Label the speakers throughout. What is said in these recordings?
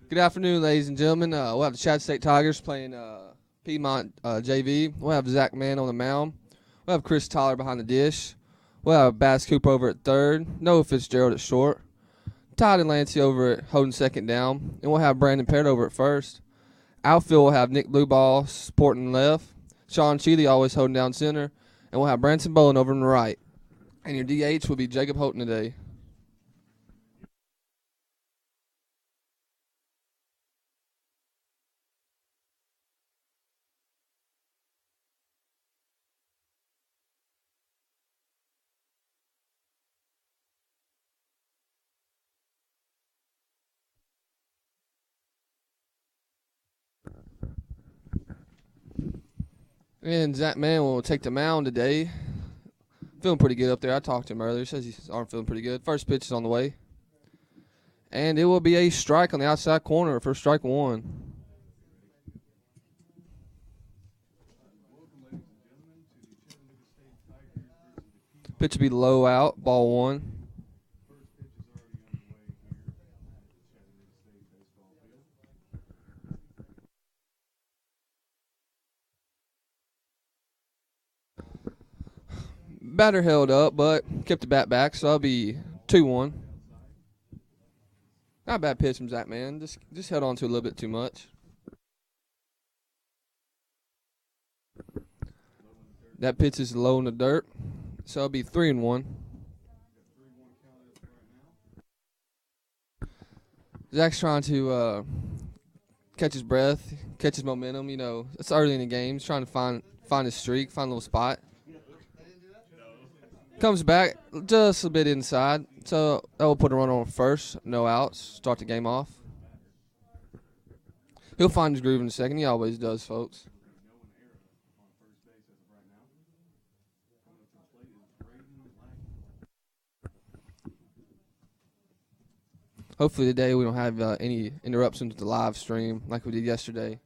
Speaker 1: Good afternoon, ladies and gentlemen. We'll have the Chatt State Tigers playing Piedmont JV. We'll have Zach Mann on the mound. We'll have Chris Tyler behind the dish. We'll have Bass Cooper over at third. Noah Fitzgerald at short. Todd and Lancey over at holding second down. And we'll have Brandon Parrott over at first. Outfield will have Nick Blueball supporting left. Sean Sheely always holding down center. And we'll have Branson Bowen over on the right. And your DH will be Jacob Houghton today. And Zach Mann will take the mound today. Feeling pretty good up there. I talked to him earlier. He says his arm feeling pretty good. First pitch is on the way. And it will be a strike on the outside corner for strike one. Pitch will be low out, ball one. Batter held up, but kept the bat back, so that'll be 2-1. Not a bad pitch from Zach, man. Just held on to a little bit too much. That pitch is low in the dirt, so it'll be 3-1. Zach's trying to catch his breath, catch his momentum. You know, it's early in the game. He's trying to find his streak, find a little spot. Comes back just a bit inside, so that will put a run on first. No outs. Start the game off. He'll find his groove in a second. He always does, folks. Hopefully today we don't have any interruptions with the live stream like we did yesterday.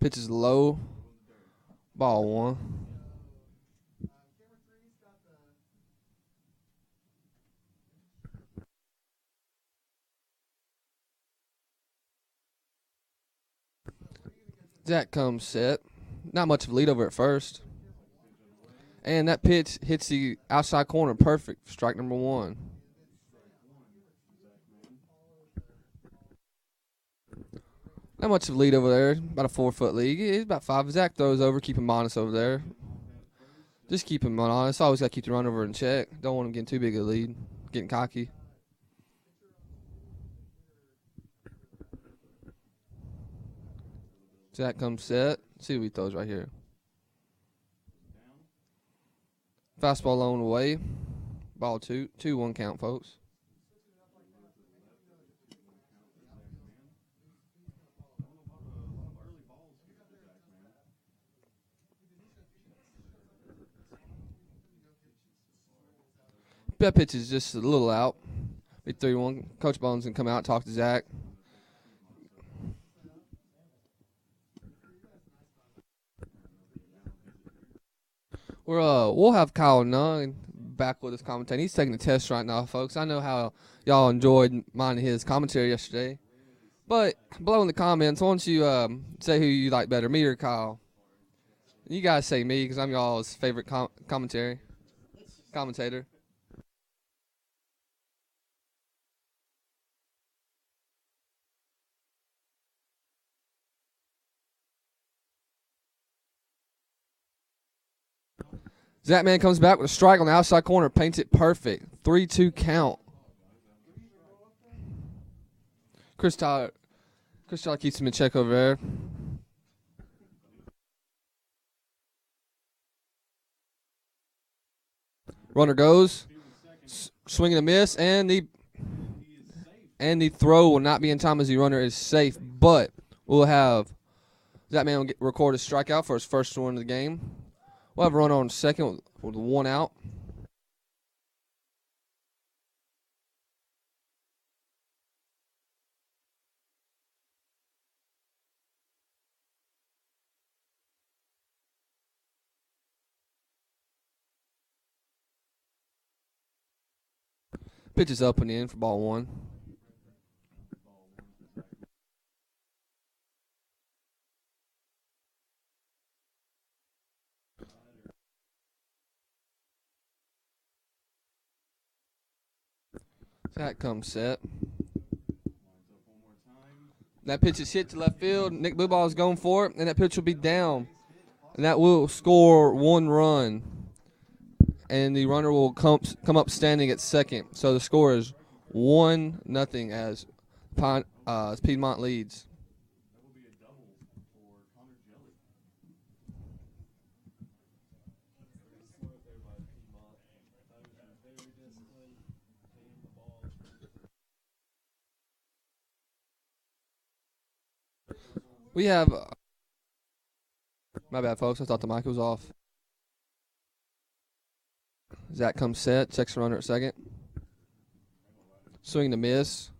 Speaker 1: Pitch is low. Ball one. Zach comes set. Not much of a lead over at first. And that pitch hits the outside corner perfect. Strike number one. Not much of a lead over there. About a 4-foot lead. It's about 5. Zach throws over. Keep him honest over there. Just keep him honest. Always got to keep the run over in check. Don't want him getting too big a lead. Getting cocky. Zach comes set. See what he throws right here. Fastball low and away. Ball 2. 2-1 count, folks. That pitch is just a little out. Be 3-1. Coach Bones can come out, talk to Zach. We'll have Kyle Nunn back with us commentating. He's taking a test right now, folks. I know how y'all enjoyed mine and his commentary yesterday. But below in the comments, why don't you say who you like better, me or Kyle? You guys say me because I'm y'all's favorite commentator. Zach Man comes back with a strike on the outside corner, paints it perfect. 3-2 count. Chris Tyler keeps him in check over there. Runner goes, swing and a miss, and the throw will not be in time as the runner is safe. But we'll have Zach Man record a strikeout for his first one of the game. We'll have a runner on second with 1 out. Pitch is up and in for ball one. That comes set. That pitch is hit to left field. Nick Blueball is going for it, and that pitch will be down. And that will score 1 run. And the runner will come up standing at second. So the score is 1-0 as Piedmont leads. We have, my bad, folks. I thought the mic was off. Zach comes set, checks the runner at second. Swing to miss.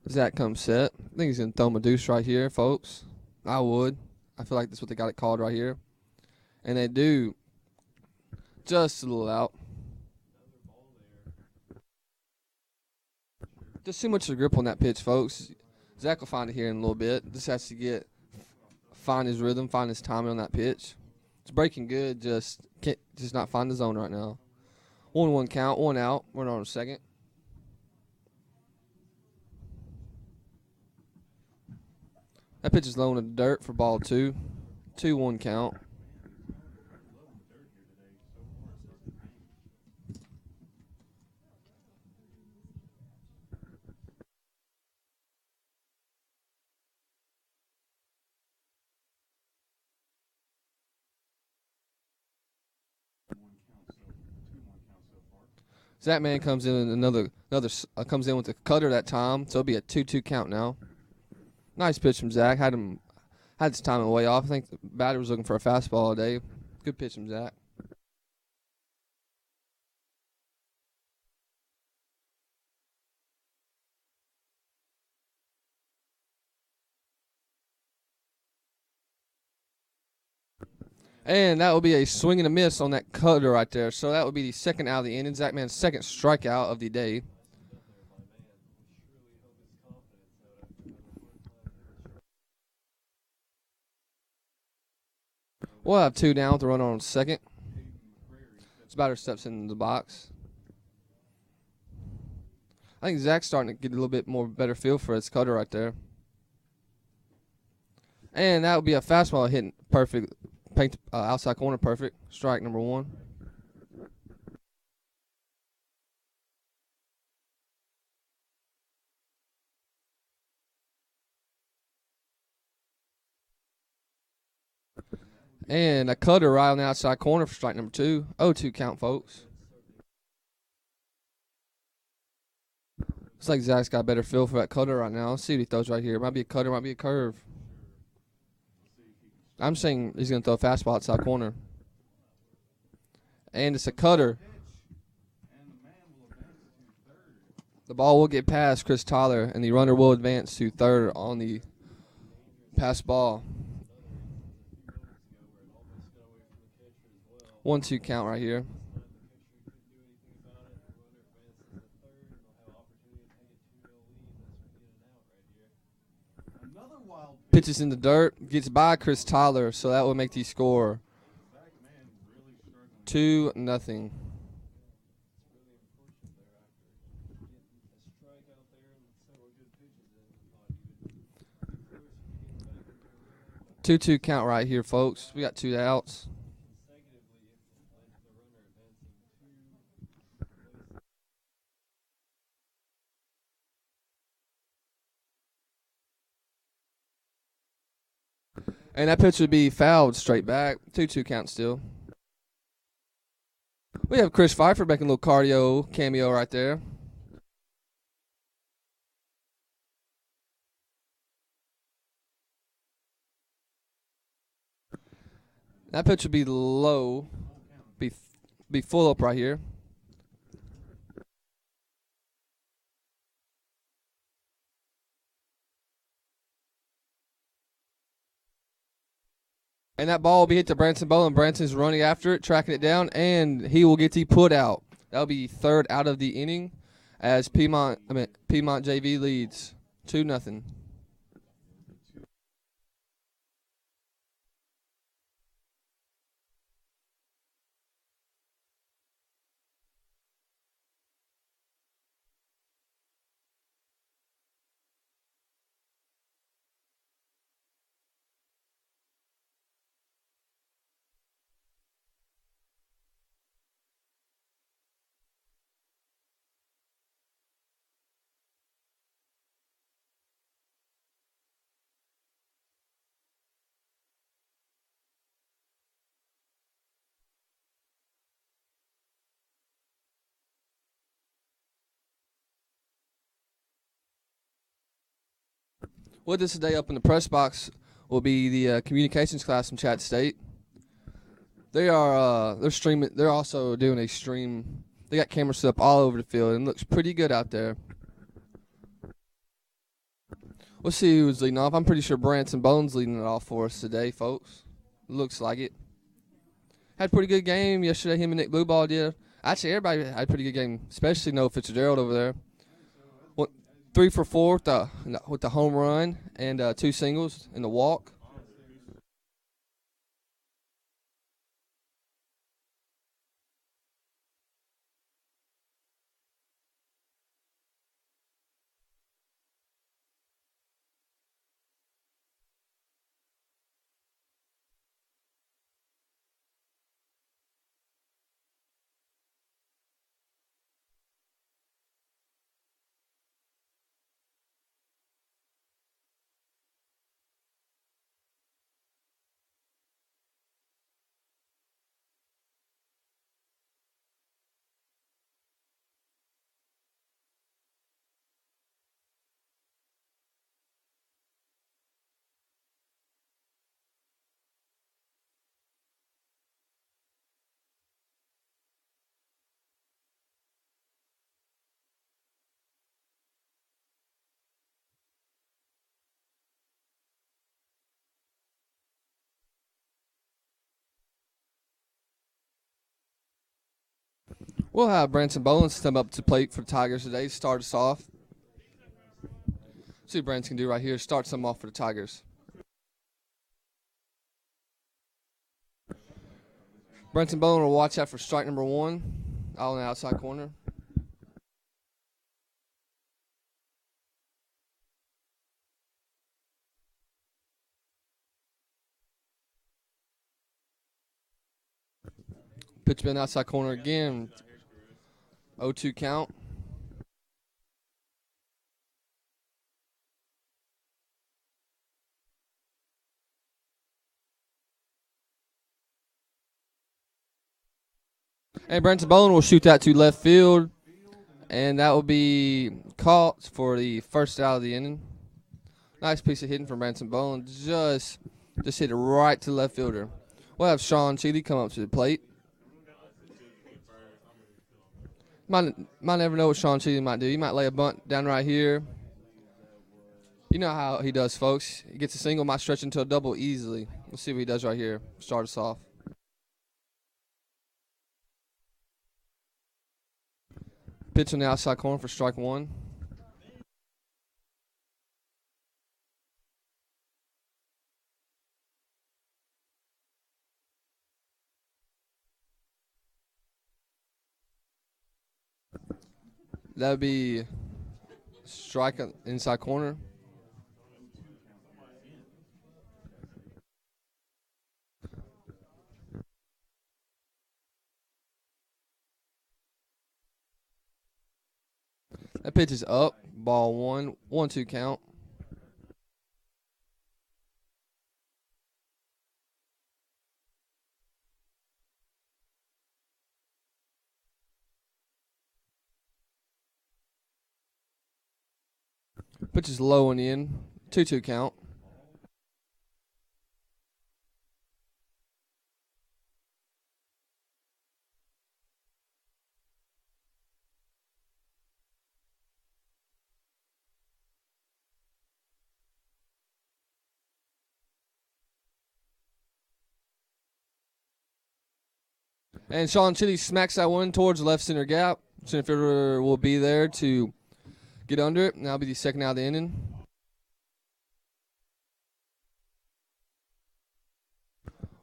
Speaker 1: Zach comes set. I think he's going to throw him a deuce right here, folks. I would. I feel like that's what they got it called right here. And they do. Just a little out. Just too much of a grip on that pitch, folks. Zach will find it here in a little bit. Just has to find his rhythm, find his timing on that pitch. It's breaking good, just not find the zone right now. 1-1 count, 1 out. We're on a second. That pitch is low in the dirt for ball 2. 2-1 count. Zach man comes in comes in with a cutter that time, so it'll be a 2-2 count now. Nice pitch from Zach. Had his timing way off. I think the batter was looking for a fastball today. Good pitch from Zach. And that will be a swing and a miss on that cutter right there. So that would be the second out of the inning. Zach man's second strikeout of the day. We'll have 2 down with the runner on second. This batter steps in the box. I think Zach's starting to get a little bit more better feel for his cutter right there. And that would be a fastball hitting perfect. Paint outside corner perfect. Strike number 1. And a cutter right on the outside corner for strike number 2. 0-2 count, folks. Looks like Zach's got a better feel for that cutter right now. Let's see what he throws right here. Might be a cutter, might be a curve. I'm saying he's going to throw a fastball outside corner. And it's a cutter. The ball will get past Chris Tyler, and the runner will advance to third on the pass ball. 1-2 count right here. Pitches in the dirt, gets by Chris Tyler, so that will make the score 2-0. Two count right here, folks. We got 2 outs. And that pitch would be fouled straight back. 2-2 count still. We have Chris Pfeiffer making a little cardio cameo right there. That pitch would be low. Be full up right here. And that ball will be hit to Branson Bowling. Branson's running after it, tracking it down, and he will get the put out. That'll be third out of the inning as Piedmont JV leads 2-0. With us today up in the press box will be the communications class from Chatt State. They're streaming. They're also doing a stream. They got cameras set up all over the field and it looks pretty good out there. We'll see who's leading off. I'm pretty sure Branson Bones leading it off for us today, folks. Looks like it. Had a pretty good game yesterday. Him and Nick Blueball did. Actually, everybody had a pretty good game, especially Noah Fitzgerald over there. 3 for 4 with the home run and 2 singles and the walk. We'll have Branson Boland step up to plate for the Tigers today. Start us off. See what Branson can do right here. Start some off for the Tigers. Branson Boland will watch out for strike number 1 out on the outside corner. Pitch been outside corner again. 0-2 count. And Branson Boland will shoot that to left field. And that will be caught for the first out of the inning. Nice piece of hitting from Branson Boland. Just hit it right to the left fielder. We'll have Sean Cheeley come up to the plate. Might never know what Sean Cheeley might do. He might lay a bunt down right here. You know how he does, folks. He gets a single, might stretch into a double easily. Let's see what he does right here. Start us off. Pitch on the outside corner for strike 1. That would be strike inside corner. That pitch is up. Ball 1. 1-2 count. Pitch is low and in. 2-2 count. And Sean Chitty smacks that one towards the left center gap. Center fielder will be there to get under it. And that'll be the second out of the inning.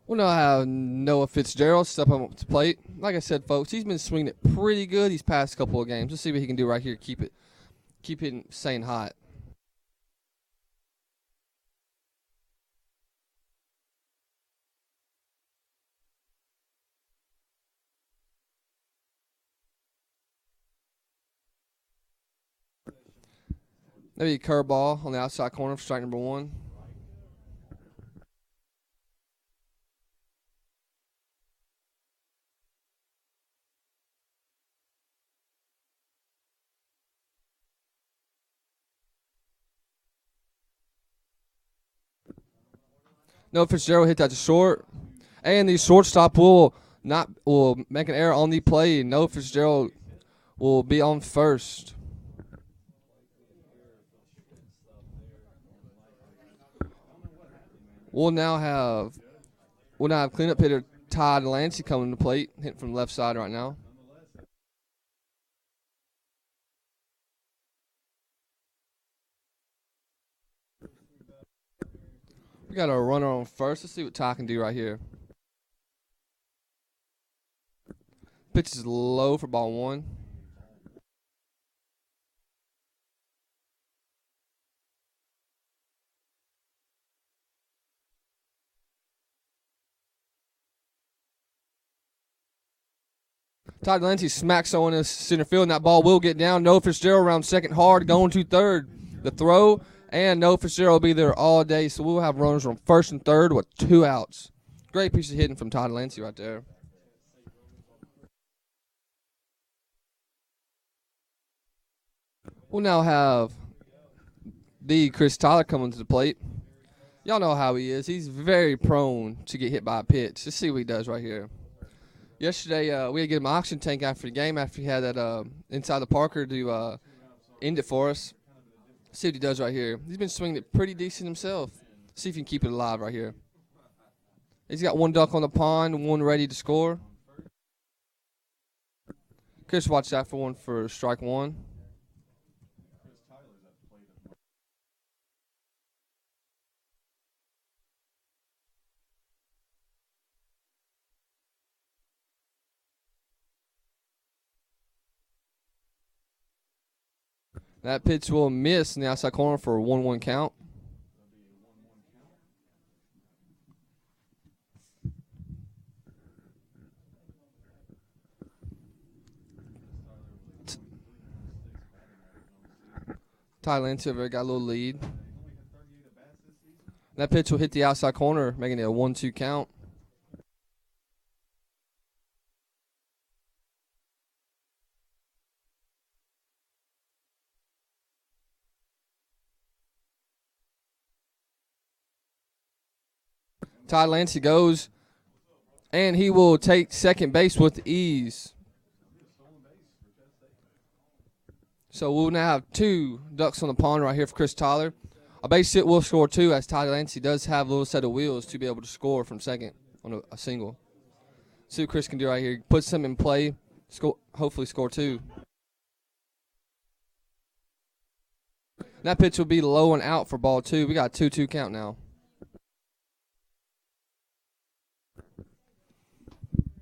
Speaker 1: We'll now have Noah Fitzgerald step up to plate. Like I said, folks, he's been swinging it pretty good these past couple of games. Let's see what he can do right here. Keep it staying hot. Maybe a curveball on the outside corner for strike number one. Noah Fitzgerald hit that to short, and the shortstop will make an error on the play. Noah Fitzgerald will be on first. We'll now have cleanup hitter Todd Lancey coming to the plate, hitting from the left side right now. We got a runner on first. Let's see what Ty can do right here. Pitch is low for ball one. Todd Lancey smacks someone in center field, and that ball will get down. Noah Fitzgerald around second hard, going to third. The throw, and Noah Fitzgerald will be there all day, so we'll have runners from first and third with 2 outs. Great piece of hitting from Todd Lancey right there. We'll now have the Chris Tyler coming to the plate. Y'all know how he is. He's very prone to get hit by a pitch. Let's see what he does right here. Yesterday, we had to get him an oxygen tank after the game after he had that inside the Parker to end it for us. See what he does right here. He's been swinging it pretty decent himself. See if he can keep it alive right here. He's got 1 duck on the pond, 1 ready to score. Chris, watch that for 1 for strike 1. That pitch will miss in the outside corner for a 1-1 count. Ty Lancey got a little lead. That pitch will hit the outside corner, making it a 1-2 count. Todd Lancey goes, and he will take second base with ease. So we'll now have 2 ducks on the pond right here for Chris Tyler. A base hit will score 2, as Todd Lancey does have a little set of wheels to be able to score from second on a single. See what Chris can do right here. Puts him in play, hopefully score 2. That pitch will be low and out for ball 2. We got a 2-2 count now.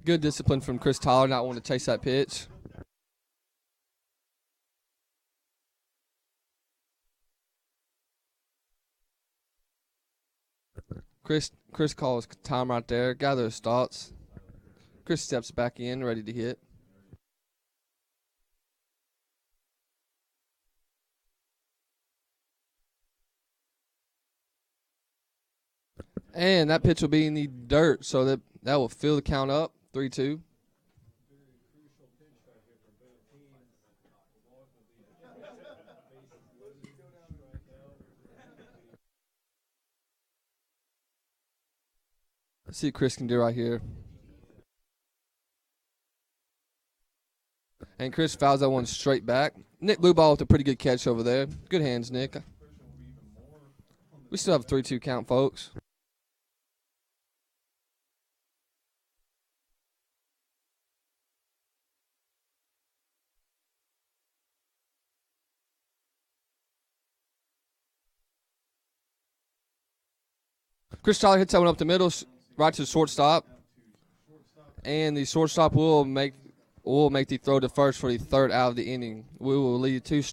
Speaker 1: Good discipline from Chris Tyler, not wanting to chase that pitch. Chris calls time right there. Gather his thoughts. Chris steps back in, ready to hit. And that pitch will be in the dirt, so that will fill the count up. 3-2. Let's see what Chris can do right here. And Chris fouls that one straight back. Nick Blueball with a pretty good catch over there. Good hands, Nick. We still have a 3-2 count, folks. Chris Tyler hits that one up the middle, right to the shortstop. And the shortstop will make the throw to first for the third out of the inning. We will lead 2.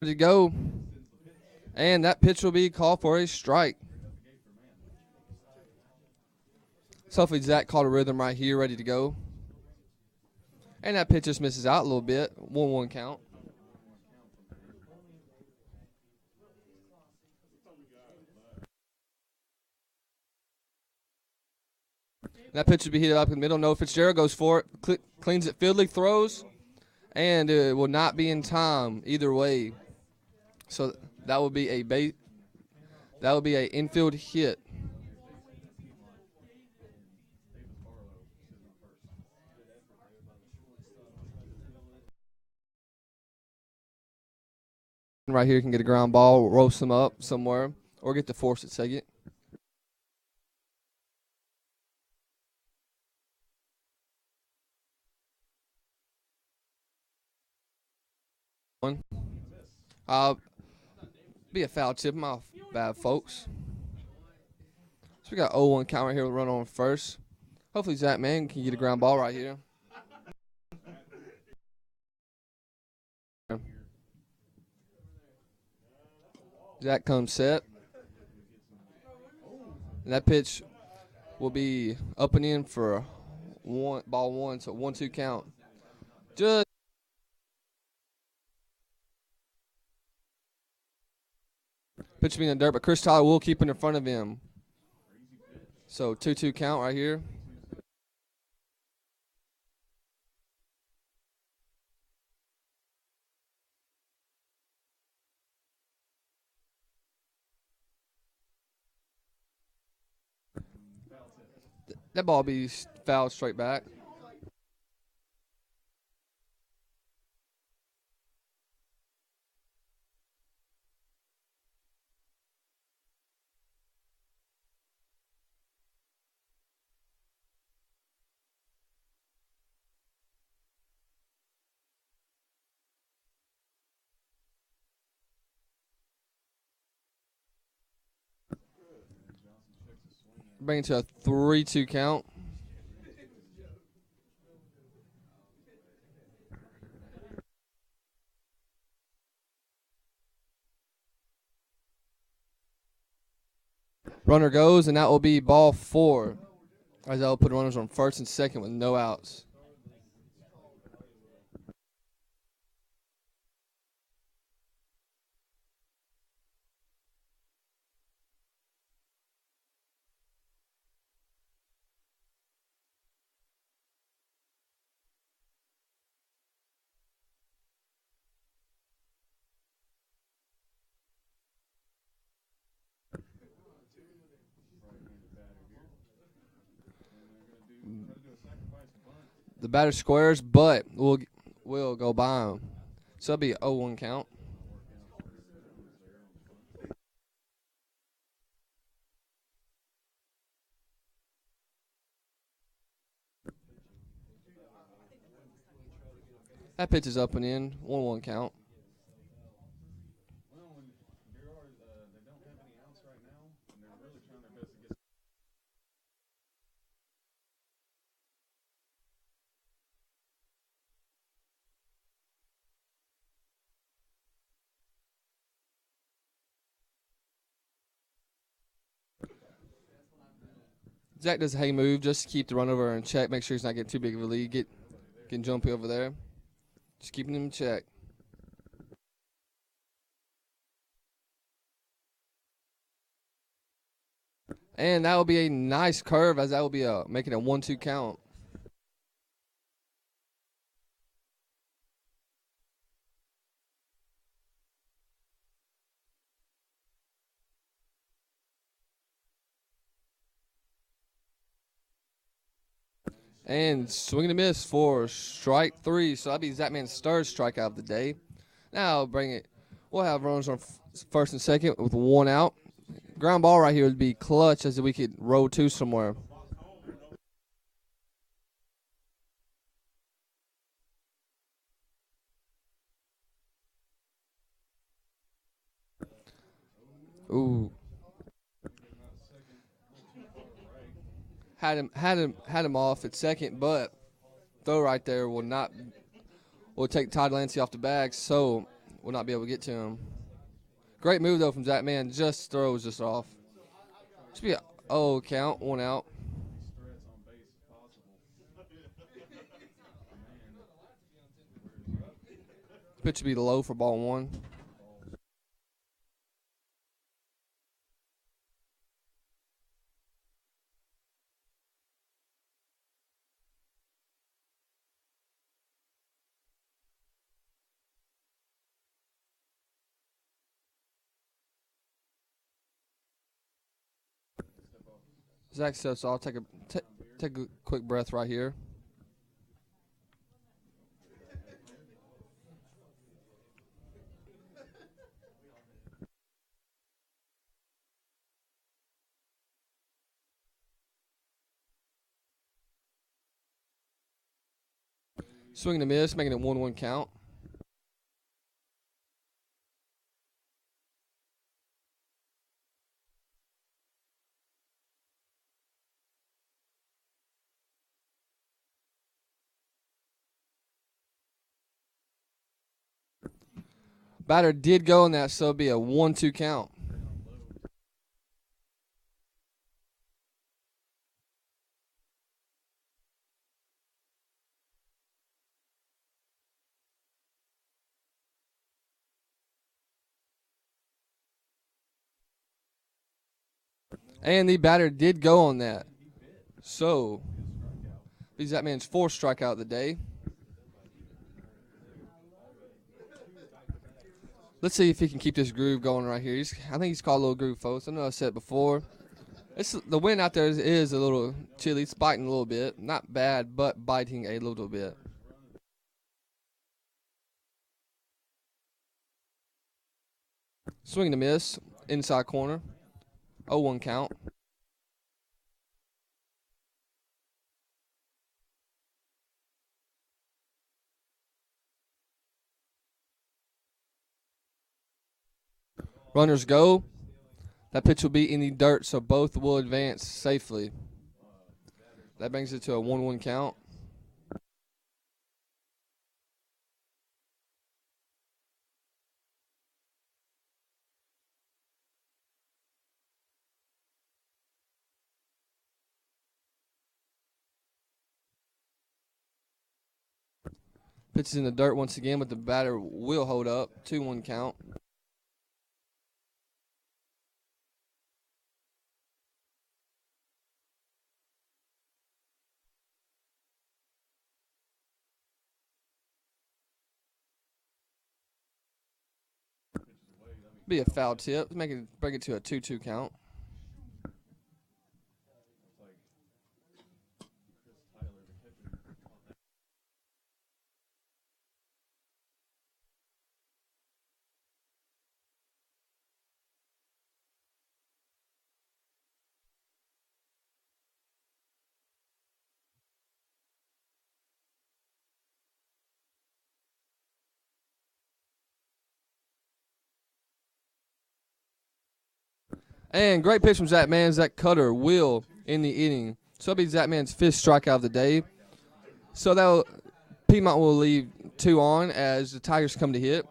Speaker 1: To go. And that pitch will be called for a strike. So hopefully Zach caught a rhythm right here, ready to go. And that pitch just misses out a little bit. 1-1 count. That pitch would be hit up in the middle. Noah Fitzgerald goes for it, cleans it, fieldly, throws, and it will not be in time either way. So that would be a infield hit. Right here can get a ground ball, roast them up somewhere, or get to force it second. One. Be a foul tip. My bad, folks. So we got 0-1 count right here with a run on first. Hopefully Zach Man can get a ground ball right here. Zach comes set. And that pitch will be up and in for ball one, so 1-2 count. Just pitch being in the dirt, but Chris Tyler will keep it in front of him. So 2-2 count right here. That ball be fouled straight back. Bring it to a 3-2 count. Runner goes, and that will be ball 4. As I will put runners on first and second with no outs. The batter squares, but we'll go by him. So it'll be an 0-1 count. That pitch is up and in. 1-1 count. Zach does a hay move just to keep the run over in check. Make sure he's not getting too big of a lead. Getting jumpy over there. Just keeping him in check. And that will be a nice curve, as that will be making a 1-2 count. And swinging a miss for strike 3. So that'll be Zach Man's third strikeout of the day. Now bring it. We'll have runners on first and second with 1 out. Ground ball right here would be clutch, as if we could roll 2 somewhere. Ooh. Had him off at second, but throw right there will take Todd Lancey off the bag, so we'll not be able to get to him. Great move though from Zach Man. Just throws just off. Should be a count, 1 out. Pitch should be low for ball 1. Zach steps off. Take a quick breath right here. Swing and a miss, making it 1-1 count. Batter did go on that, so it'll be a 1-2 count. And the batter did go on that. So, he's that man's 4th strikeout of the day. Let's see if he can keep this groove going right here. I think he's called a little groove, folks. I know I said it before. The wind out there is a little chilly. It's biting a little bit. Not bad, but biting a little bit. Swing and a miss. Inside corner. 0-1 count. Runners go. That pitch will be in the dirt, so both will advance safely. That brings it to a 1-1 count. Pitch is in the dirt once again, but the batter will hold up. 2-1 count. Be a foul tip. Bring it to a 2-2 count. And great pitch from Zach Man. Zach Cutter will in the inning. So it'll be Zach Man's 5th strikeout of the day. So Piedmont will leave 2 on as the Tigers come to hit.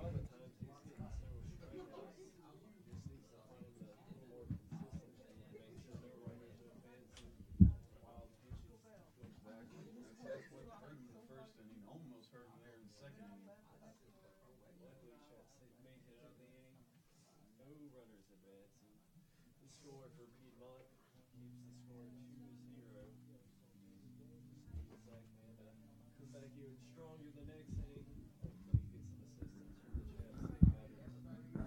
Speaker 2: Score for Piedmont keeps the score 2-0. Zach Manda come back even stronger the next inning. Hopefully he gets some assistance from the Chatt State batters this inning.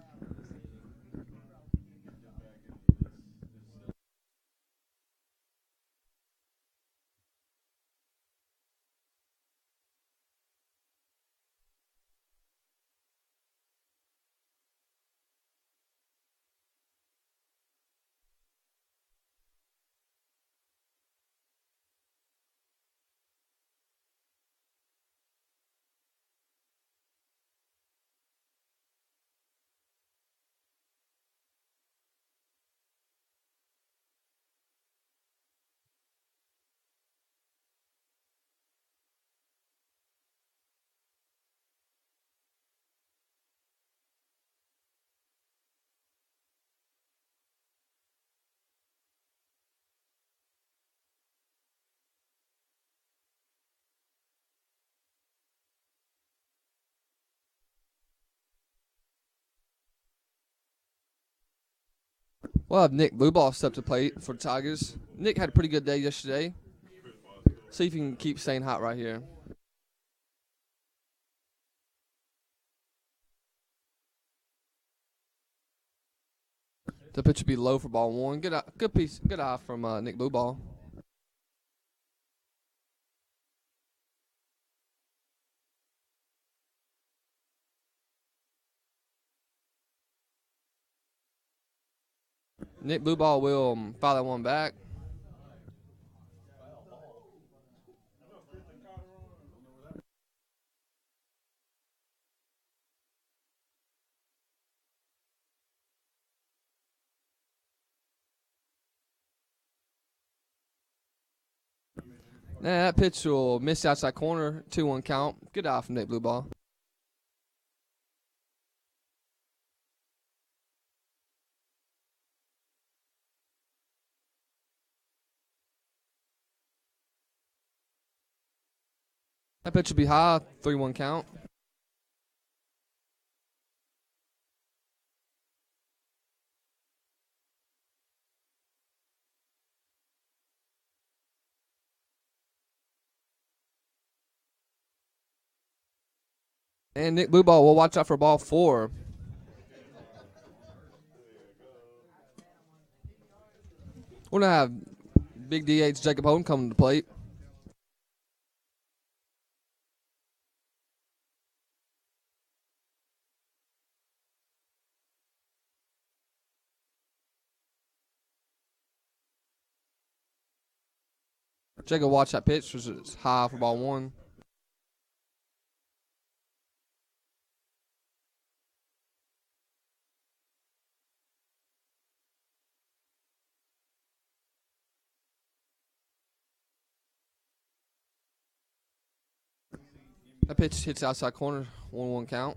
Speaker 1: We'll have Nick Blueball step to plate for the Tigers. Nick had a pretty good day yesterday. See if he can keep staying hot right here. The pitch will be low for ball one. Good eye from Nick Blueball. Nick Blueball will file that one back. That pitch will miss outside corner, 2-1 count. Good eye from Nick Blueball. That pitch will be high, 3-1 count. And Nick Blueball will watch out for ball 4. We're going to have big DH Jacob Holden coming to the plate. Jacob watch that pitch, which is high for ball 1. That pitch hits outside corner, 1-1 count.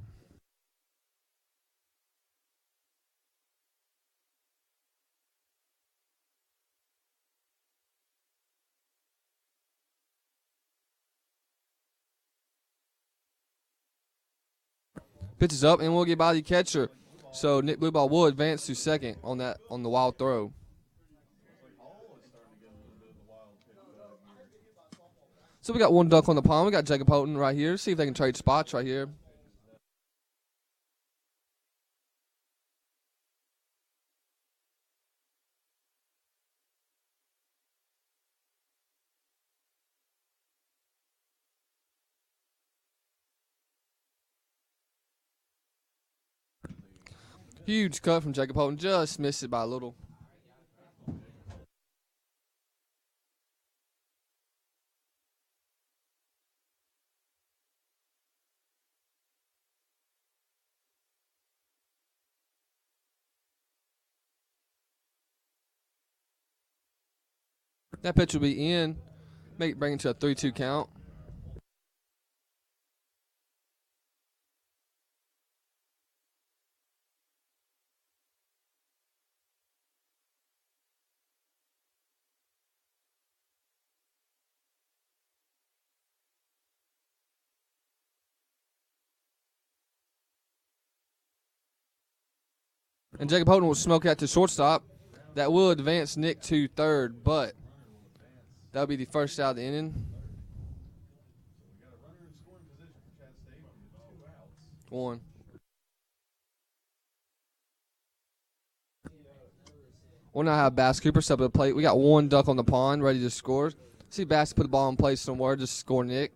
Speaker 1: Pitch is up, and we'll get by the catcher. So Nick Blueball will advance to second on the wild throw. So we got one duck on the pond. We got Jacob Houghton right here. See if they can trade spots right here. Huge cut from Jacob Houghton. Just missed it by a little. That pitch will be in. Bring it to a 3-2 count. And Jacob Houghton will smoke that to shortstop. That will advance Nick to third, but that'll be the first out of the inning. 1. We'll now have Bass Cooper step up to the plate. We got 1 duck on the pond ready to score. See Bass put the ball in place somewhere, just score Nick.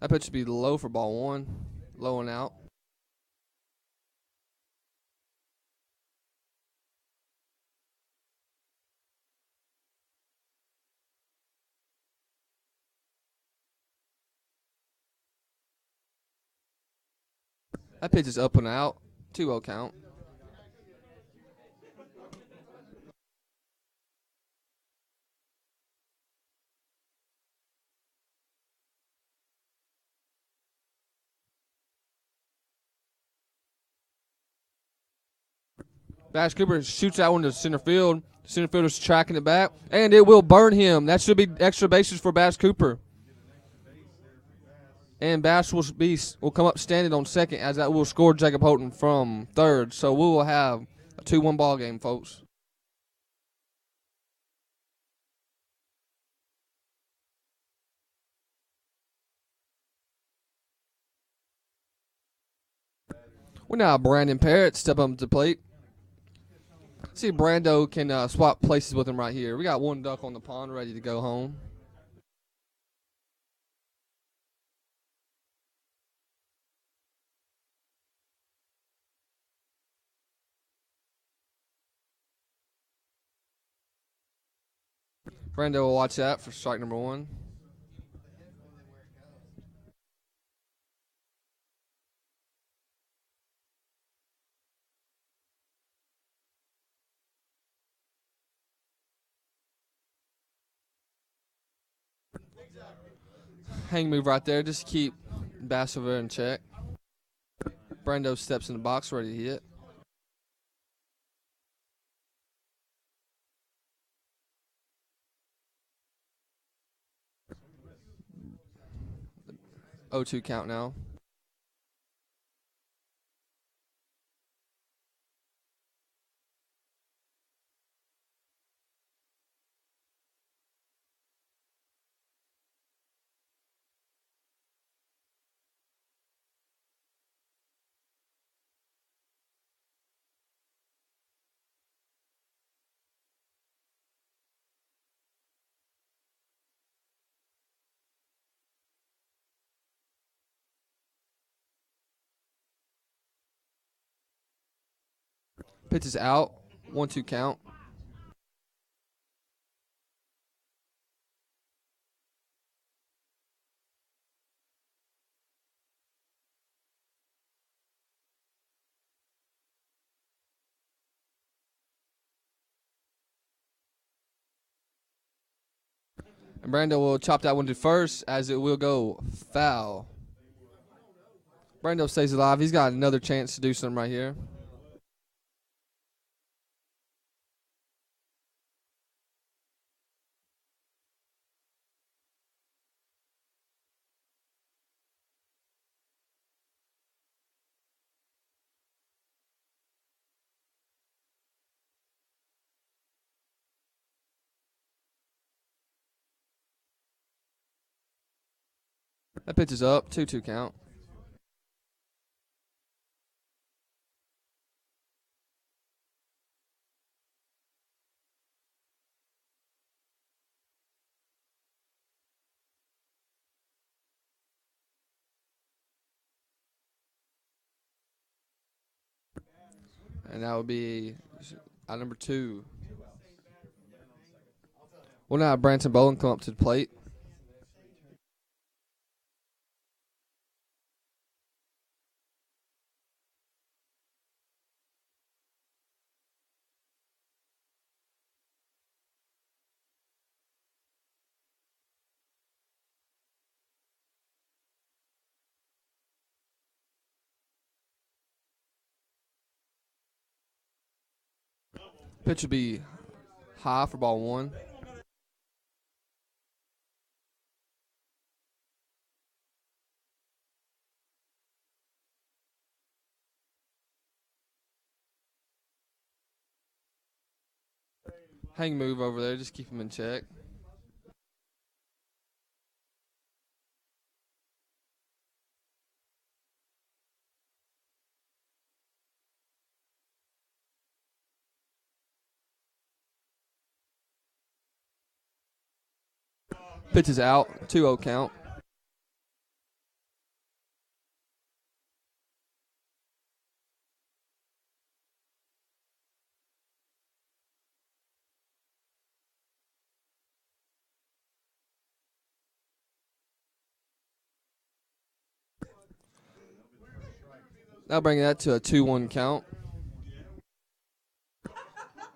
Speaker 1: That pitch should be low for ball 1. Low and out. That pitch is up and out. 2-0 count. Bass Cooper shoots that one to center field. Center fielder's tracking it back, and it will burn him. That should be extra bases for Bass Cooper. And Bass will come up standing on second, as that will score Jacob Houghton from third. So we will have a 2-1 ball game, folks. We now have Brandon Parrott step up to the plate. See if Brando can swap places with him right here. We got 1 duck on the pond ready to go home. Brando will watch that for strike number 1. Hang move right there. Just keep Bass over there in check. Brando steps in the box ready to hit. Oh, 2 count now. Pitch is out. 1-2 count. And Brando will chop that one to first, as it will go foul. Brando stays alive. He's got another chance to do something right here. That pitch is up. 2-2 count. And that would be out number 2. We'll now have Branson Bowen come up to the plate. Pitch would be high for ball 1. Hang move over there. Just keep him in check. Pitch is out. 2-0 count. Now bringing that to a 2-1 count.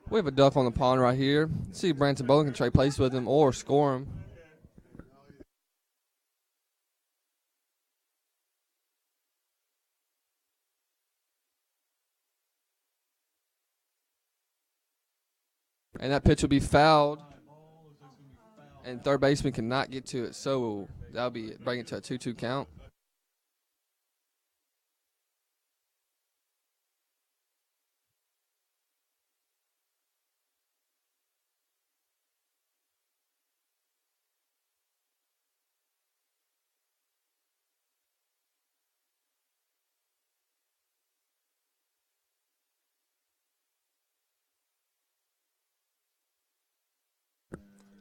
Speaker 1: We have a duck on the pond right here. Let's see if Branson Bowling can trade place with him or score him. And that pitch will be fouled. And third baseman cannot get to it, so that'll be bring it to a 2-2 count.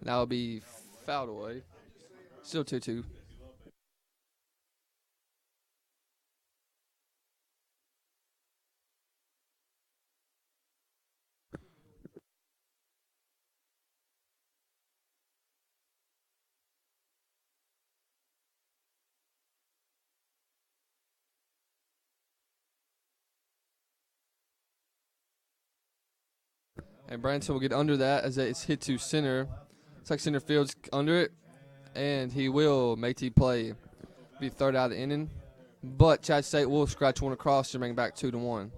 Speaker 1: That'll be fouled away. Still 2-2. And Branson will get under that as it's hit to center. It's like center field's under it, and he will make the play. Be third out of the inning. But Chatt State will scratch one across to bring it back 2-1.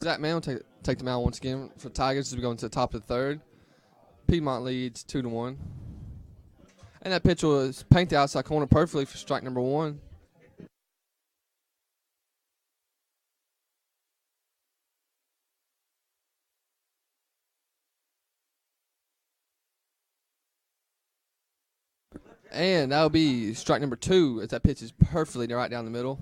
Speaker 1: Zach Mann will take the mound once again for Tigers as we go into the top of the third. Piedmont leads 2-1. And that pitch was panked the outside corner perfectly for strike number 1. And that'll be strike number 2 as that pitch is perfectly right down the middle.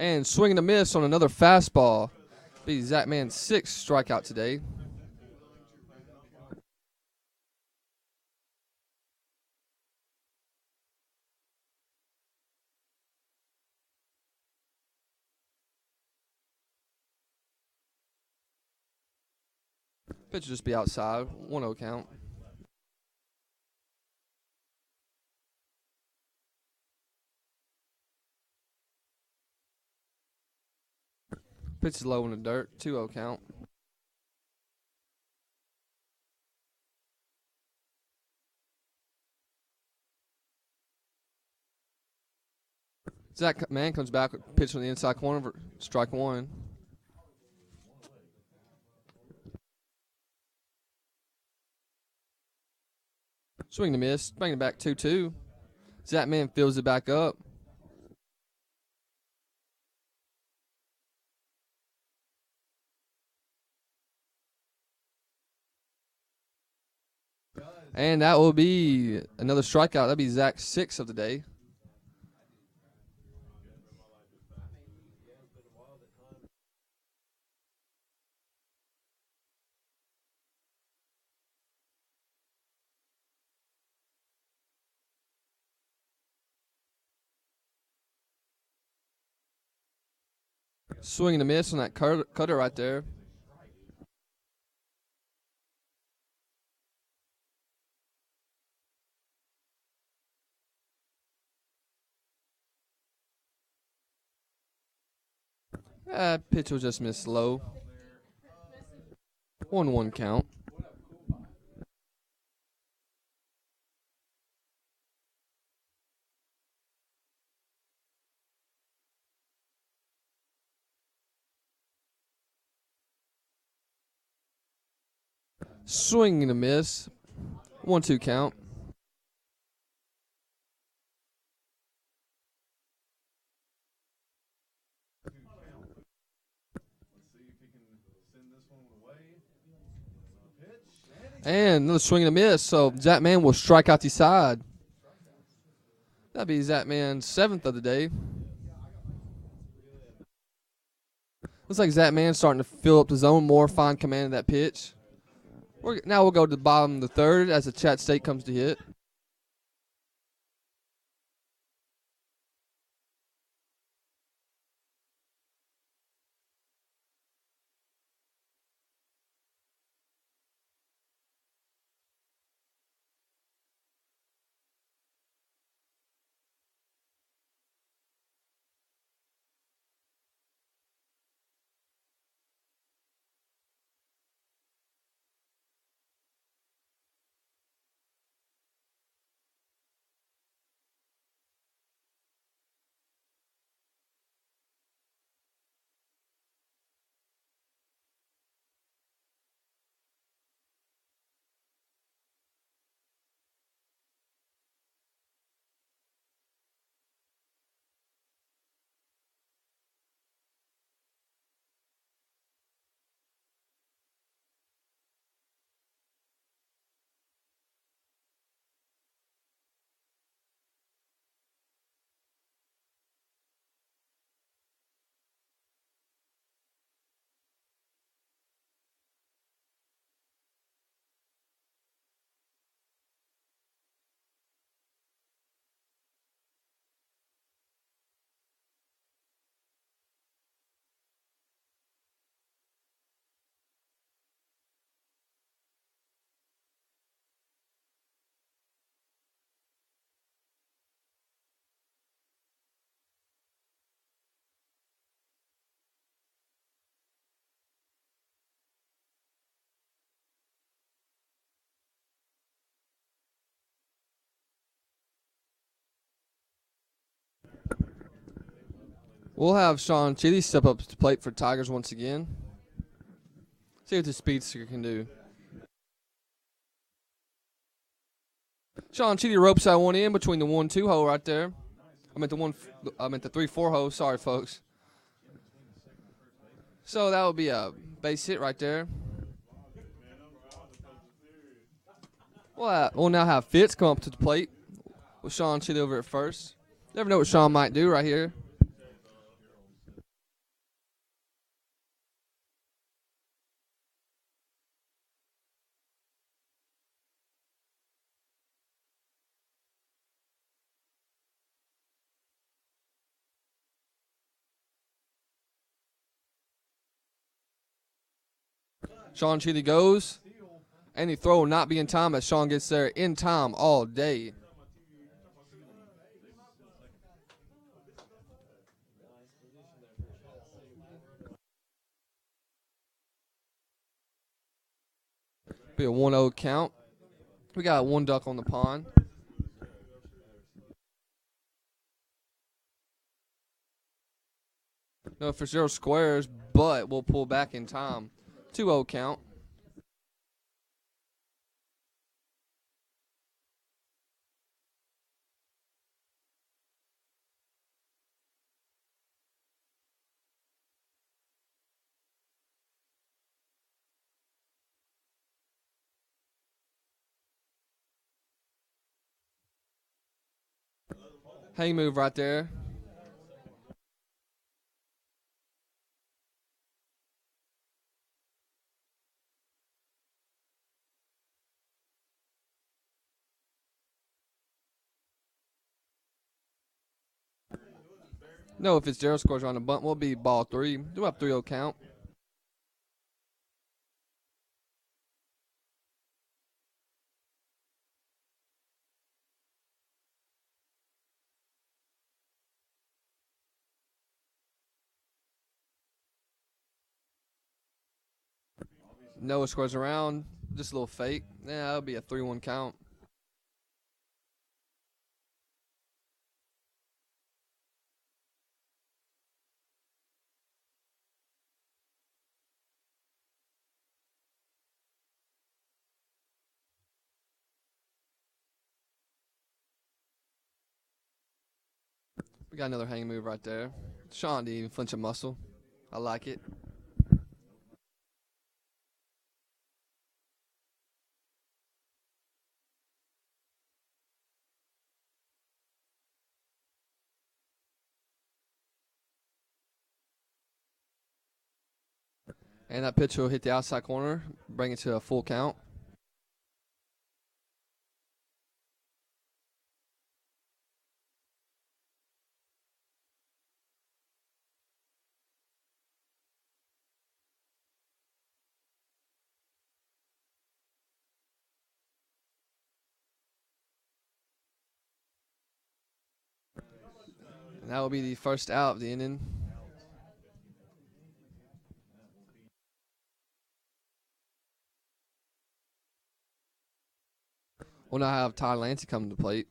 Speaker 1: And swinging a miss on another fastball. Be Zach Mann's 6th strikeout today. Pitch will just be outside. 1-0 count. Pitch is low in the dirt. 2-0 count. Zach Man comes back, pitch on the inside corner for strike one. Swing to miss. Bring it back 2-2. Zach Man fills it back up. And that will be another strikeout. That'll be Zach's 6th of the day. Swing and a miss on that cutter right there. Pitch was just missed low. 1-1 count. Swing and a miss. 1-2 count. And another swing and a miss, so Zach Man will strike out the side. That'll be Zach Man's 7th of the day. Looks like Zach Man's starting to fill up the zone more, find command of that pitch. Now we'll go to the bottom of the third as the Chat State comes to hit. We'll have Sean Chitty step up to the plate for Tigers once again. See what the speedster can do. Sean Chitty ropes that one in between the 1-2 hole right there. I meant the 3-4 hole. Sorry, folks. So that would be a base hit right there. We'll now have Fitz come up to the plate with Sean Chitty over at first. Never know what Sean might do right here. Sean Chitty goes, and the throw will not be in time as Sean gets there in time all day. Be a 1-0 count. We got one duck on the pond. No, for 0 squares, but we'll pull back in time. 2-0 count. Hang move right there. No, if it's 0 scores on the bunt, we'll be ball 3. Do up 3-0 count. Noah scores around. Just a little fake. Yeah, that'll be a 3-1 count. We got another hang move right there. Sean didn't even flinch a muscle. I like it. And that pitch will hit the outside corner, bring it to a full count. And that will be the first out of the inning. We'll now have Ty Lancey come to the plate.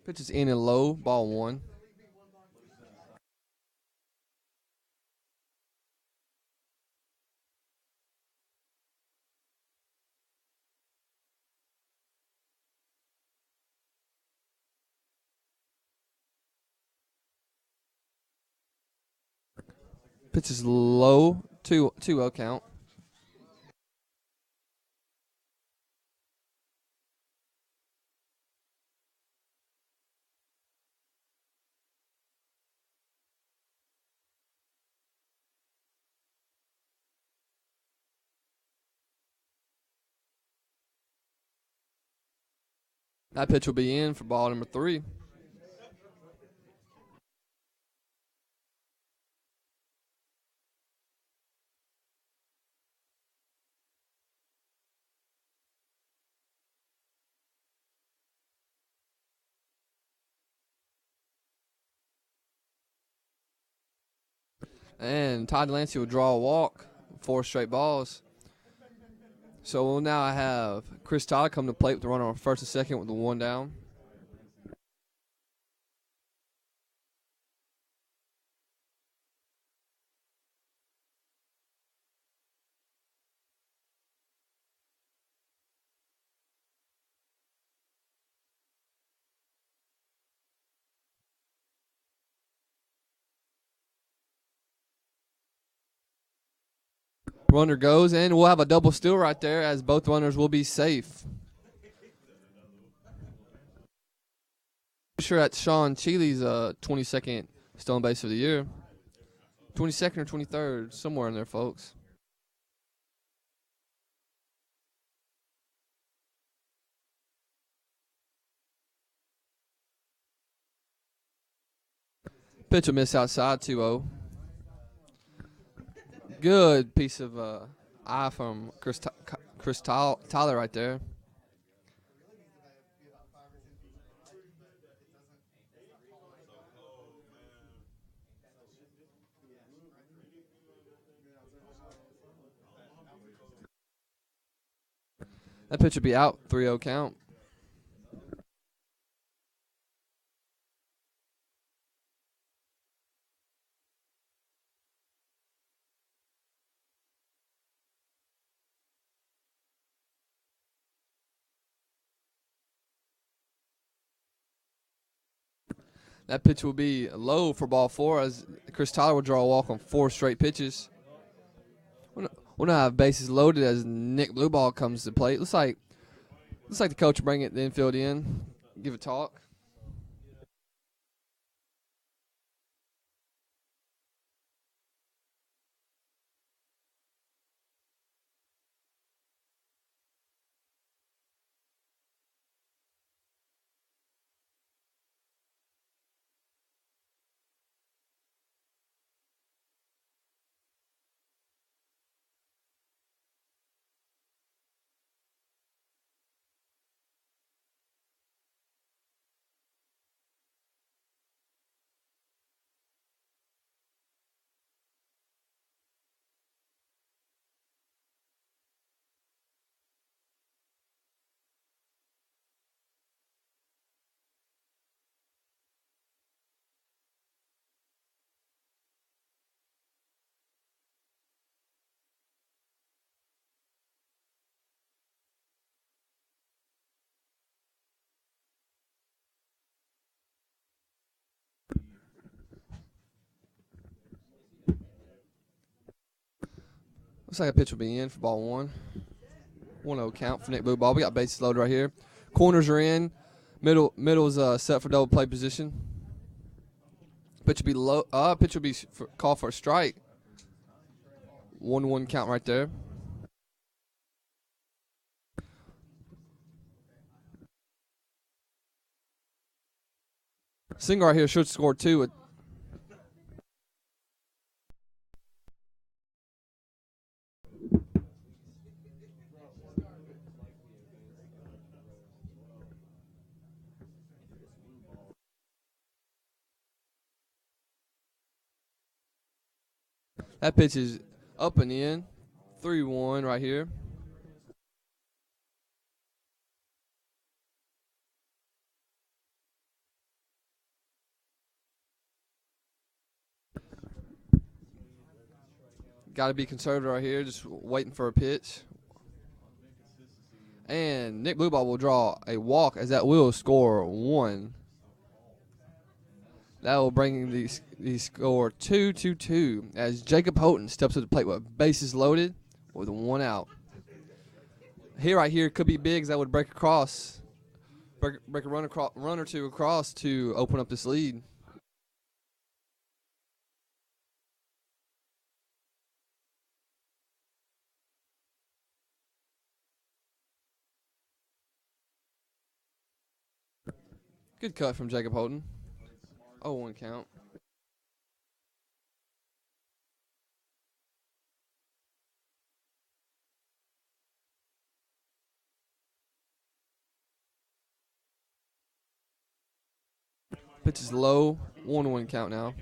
Speaker 1: Pitch is in and low, ball 1. Pitch is low, 2-0 count. That pitch will be in for ball number 3. And Todd Lancey will draw a walk, 4 straight balls. So we'll now have Chris Tyler come to plate with the runner on first and second with the 1 down. Runner goes, and we'll have a double steal right there as both runners will be safe. I'm sure that's Sean Cheely's 22nd stolen base of the year. 22nd or 23rd, somewhere in there, folks. Pitch will miss outside, 2-0. Good piece of eye from Chris Tyler right there. That pitch would be out, 3-0 count. That pitch will be low for ball 4 as Chris Tyler will draw a walk on 4 straight pitches. We'll now have bases loaded as Nick Blueball comes to plate. Looks like the coach will bring it the infield in, give a talk. Looks like a pitch will be in for ball 1. 1-0 count for Nick Blueball. We got bases loaded right here. Corners are in. Middle's set for double play position. Pitch will be low. Pitch will be called for a strike. 1-1 count right there. Single right here should score 2. That pitch is up and in. 3-1 right here. Got to be conservative right here, just waiting for a pitch. And Nick Blueball will draw a walk as that will score 1. That will bring the score 2-2 as Jacob Houghton steps to the plate with bases loaded with 1 out. Here right here could be big as that would break a run or two across to open up this lead. Good cut from Jacob Houghton. 0-1 count. Pitch is low. 1-1 count now.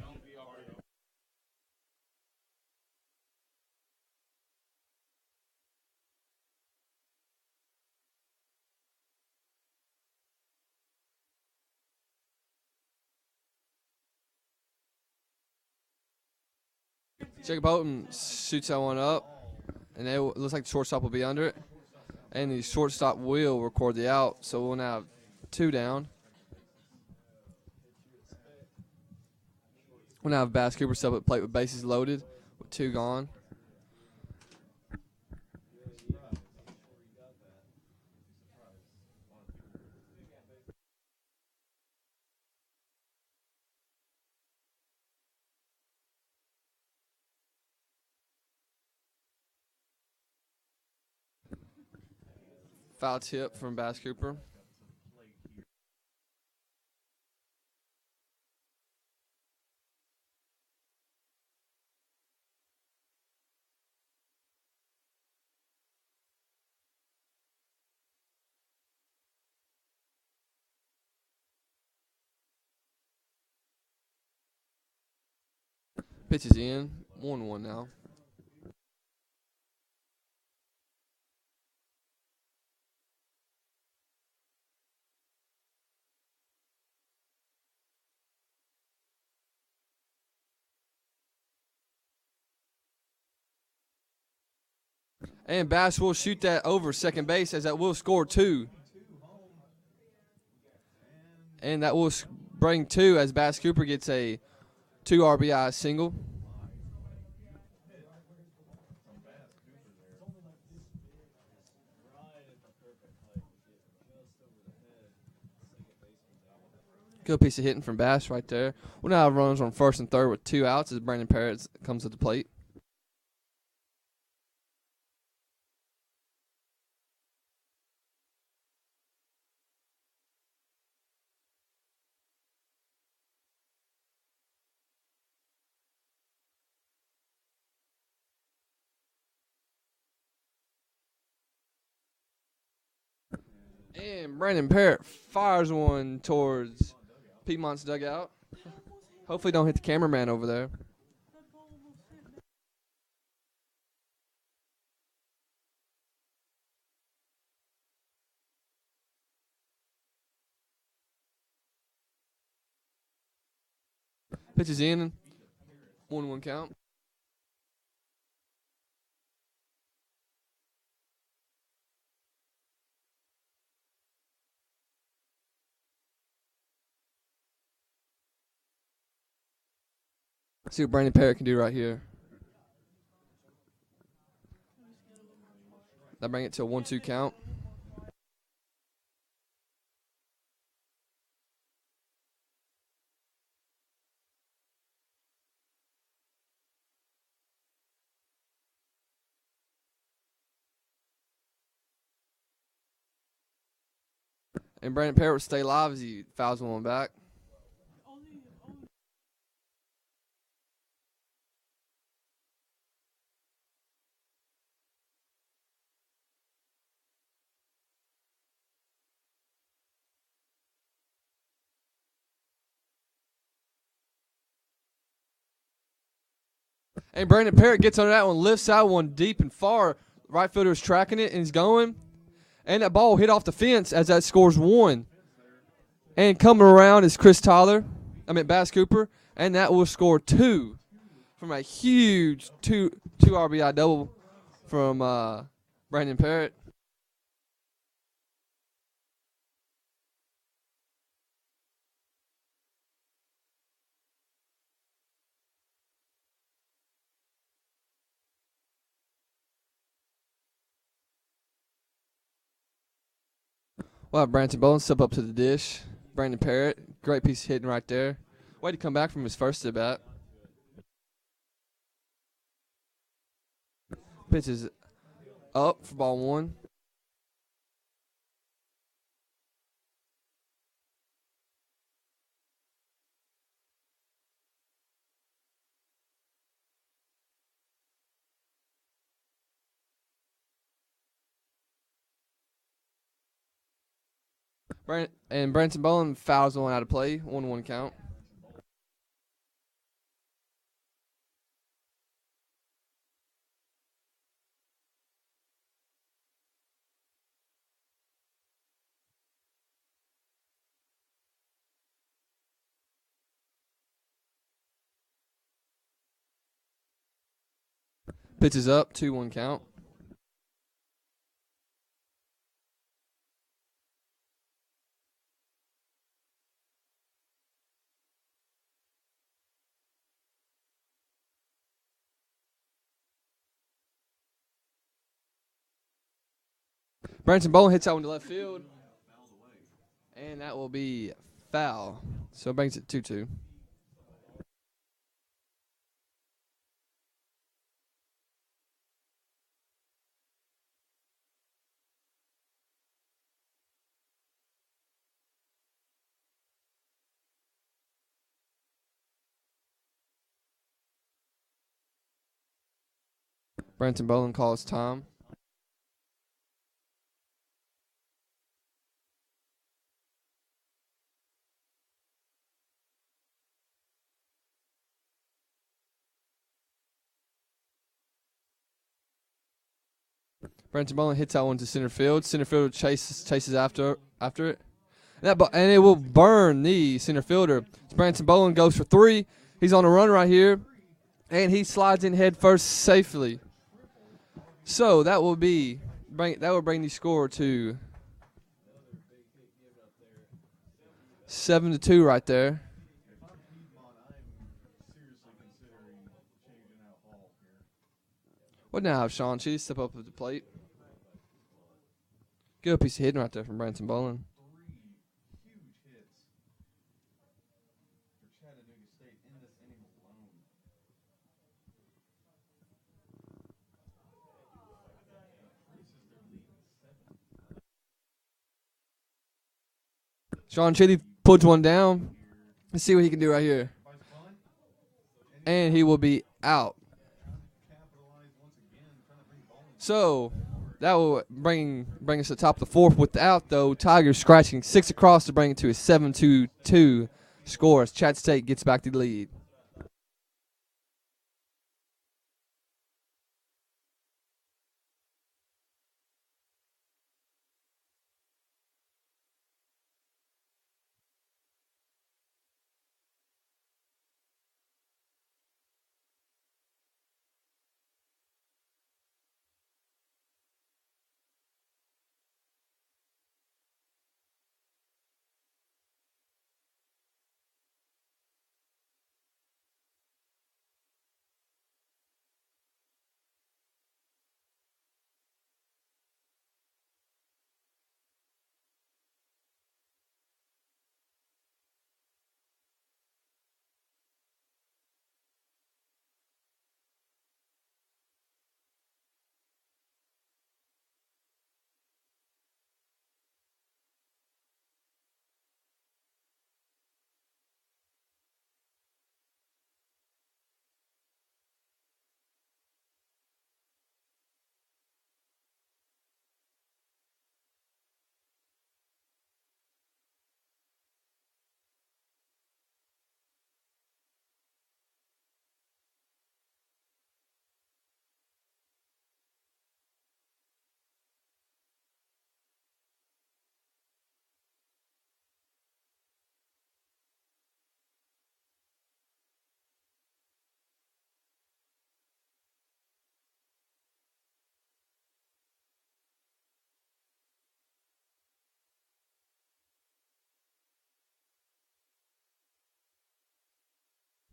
Speaker 1: Jacob Houghton shoots that one up, and it looks like the shortstop will be under it. And the shortstop will record the out, so we'll now have 2 down. We'll now have Bass Cooper step at the plate with bases loaded, with 2 gone. Foul tip from Bass Cooper. Pitch is in. 1-1 now. And Bass will shoot that over second base as that will score 2. And that will bring 2 as Bass Cooper gets a 2 RBI single. Good piece of hitting from Bass right there. We'll now have runners on first and third with 2 outs as Brandon Parrott comes to the plate. And Brandon Parrott fires one towards Piedmont's dugout. Hopefully don't hit the cameraman over there. Pitch is in. 1-1 count. See what Brandon Parrott can do right here. That bring it to a 1-2 count. And Brandon Parrott will stay live as he fouls one back. And Brandon Parrott gets under that one, lifts out one deep and far. Right fielder is tracking it and he's going. And that ball hit off the fence as that scores 1. And coming around is Bass Cooper, and that will score 2 from a huge 2 RBI double from Brandon Parrott. We'll have Branson Bowen step up to the dish. Brandon Parrott, great piece of hitting right there. Way to come back from his first at bat. Pitch is up for ball 1. And Branson Bowen fouls one out of play. 1-1 count. Pitch is up. 2-1 count. Branson Bowen hits that one to left field. And that will be foul. So it brings it 2-2. Branson Bowen calls time. Branson Bowling hits that one to center field. Center fielder chases after it. And it will burn the center fielder. Branson Bowling goes for 3. He's on a run right here, and he slides in head first safely. So that will bring the score to 7-2 right there.
Speaker 3: If I'm Piedmont, I'm seriously considering changing out Hall here.
Speaker 1: What now, Sean? Cheese step up at the plate. Good piece of hitting right there from Branson Bowling.
Speaker 3: 3 huge hits for Chattanooga State in this inning alone. Increases their lead to 7.
Speaker 1: Sean Chitty puts one down. Let's see what he can do right here.
Speaker 3: Vice bunt,
Speaker 1: And he will be out.
Speaker 3: capitalize once again, trying to bring Bowling.
Speaker 1: So that will bring us to the top of the 4th. Without, though, Tigers scratching 6 across to bring it to a 7-2 score as Chatt State gets back to the lead.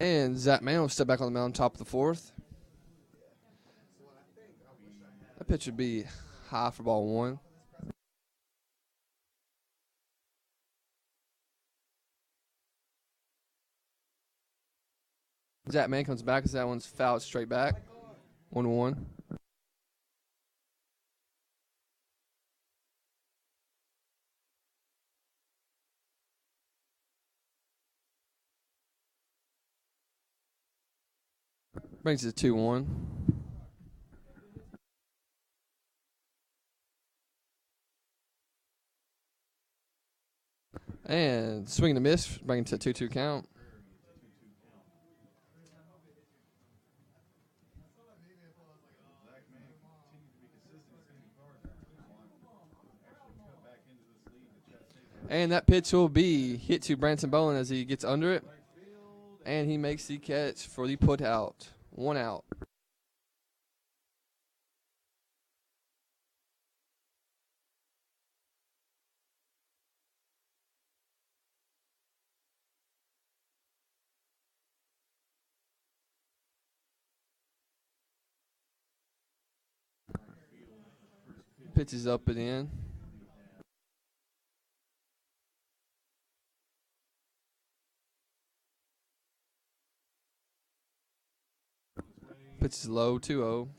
Speaker 1: And Zach Mann will step back on the mound top of the 4th. That pitch would be high for ball 1. Zach Mann comes back as that one's fouled straight back. 1-1. Brings it to 2-1. And swing and a miss, bringing it to a 2-2 count. And that pitch will be hit to Branson Bowling as he gets under it. And he makes the catch for the put out. 1 out. Pitch is up and in. Pitch is low, 2-0.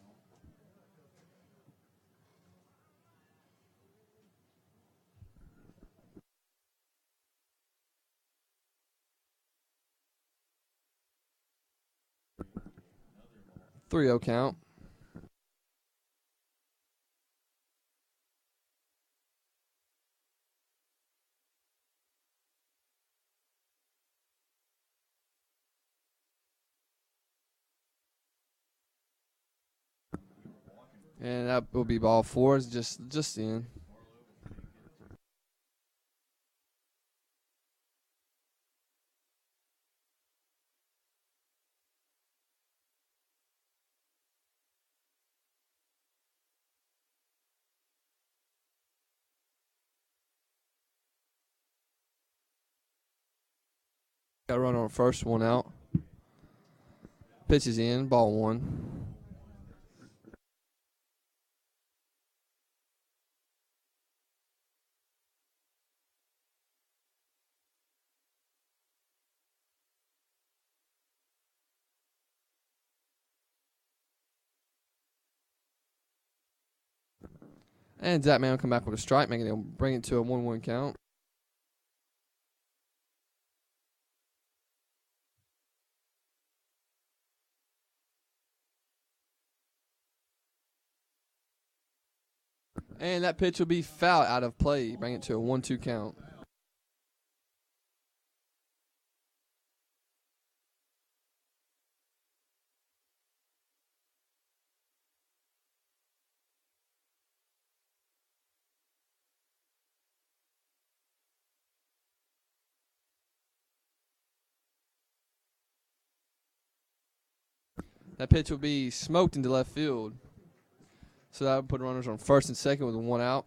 Speaker 1: Three 0 count. And that will be ball 4. It's just in. Got a run on first, 1 out. Pitch is in, ball 1. And Zach Man will come back with a strike, making it bring it to a 1-1 count. And that pitch will be foul out of play, bring it to a 1-2 count. That pitch will be smoked into left field. So that would put runners on first and second with 1 out.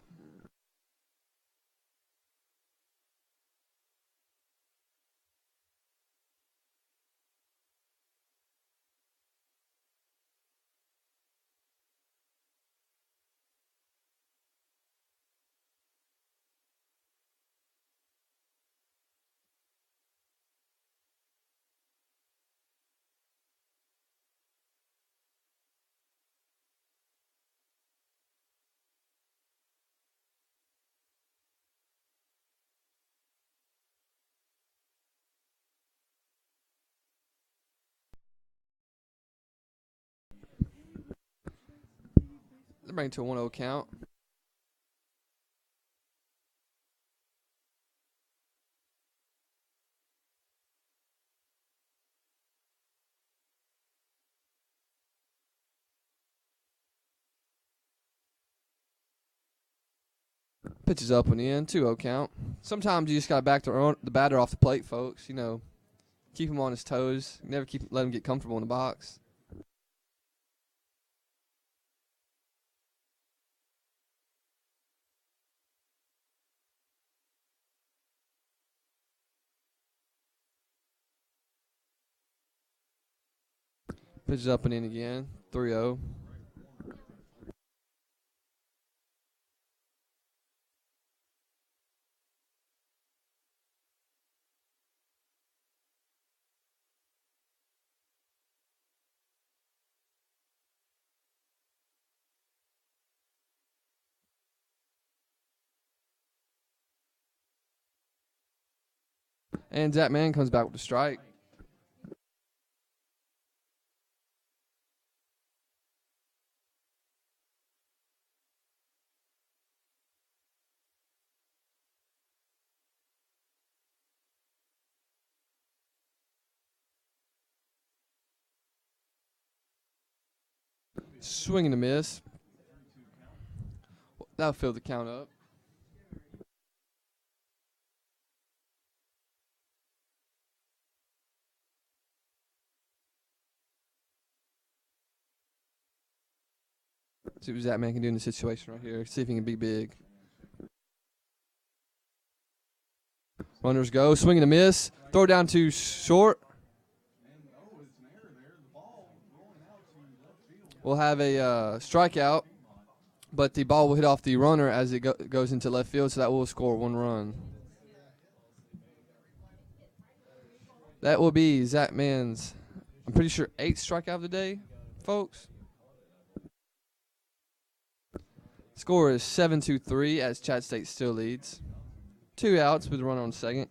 Speaker 1: That brings it to a 1-0 count. Pitch is up and in, 2-0 count. Sometimes you just got to back the batter off the plate, folks. You know, keep him on his toes. Never let him get comfortable in the box. Pitch is up and in again, 3-0. And Zach Man comes back with a strike. Swing and a miss. That'll fill the count up. See what Zach Man can do in the situation right here. See if he can be big. Runners go. Swing and a miss. Throw down to short. We'll have a strikeout, but the ball will hit off the runner as it goes into left field, so that will score 1 run. That will be Zach Man's, I'm pretty sure, 8th strikeout of the day, folks. Score is 7-3 as Chatt State still leads. 2 outs with a runner on second.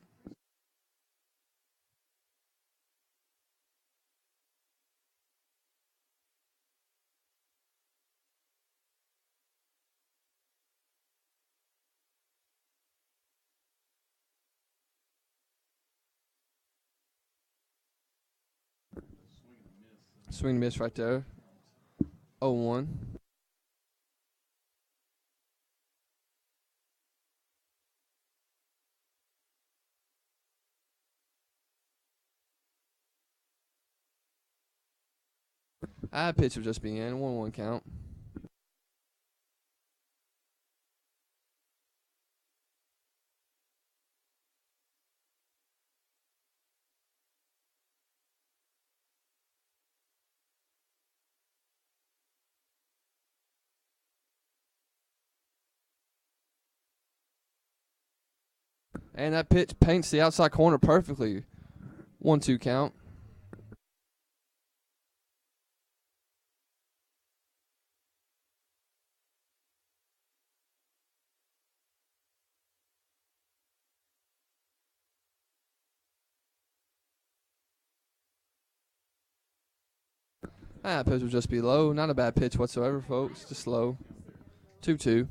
Speaker 1: Swing and miss right there. 0-1. That pitch will just be in. 1-1 count. And that pitch paints the outside corner perfectly. 1-2 count. That pitch will just be low. Not a bad pitch whatsoever, folks. Just low. 2-2.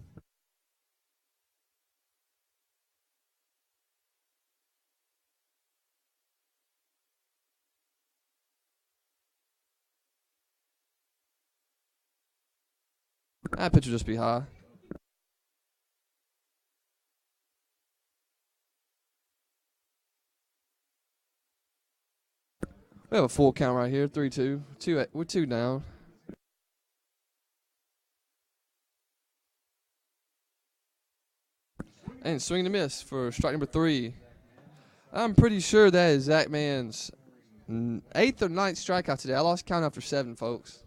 Speaker 1: That pitch will just be high. We have a full count right here. 3-2. We're 2 down. And swing and a miss for strike number 3. I'm pretty sure that is Zach Mann's 8th or 9th strikeout today. I lost count after 7, folks.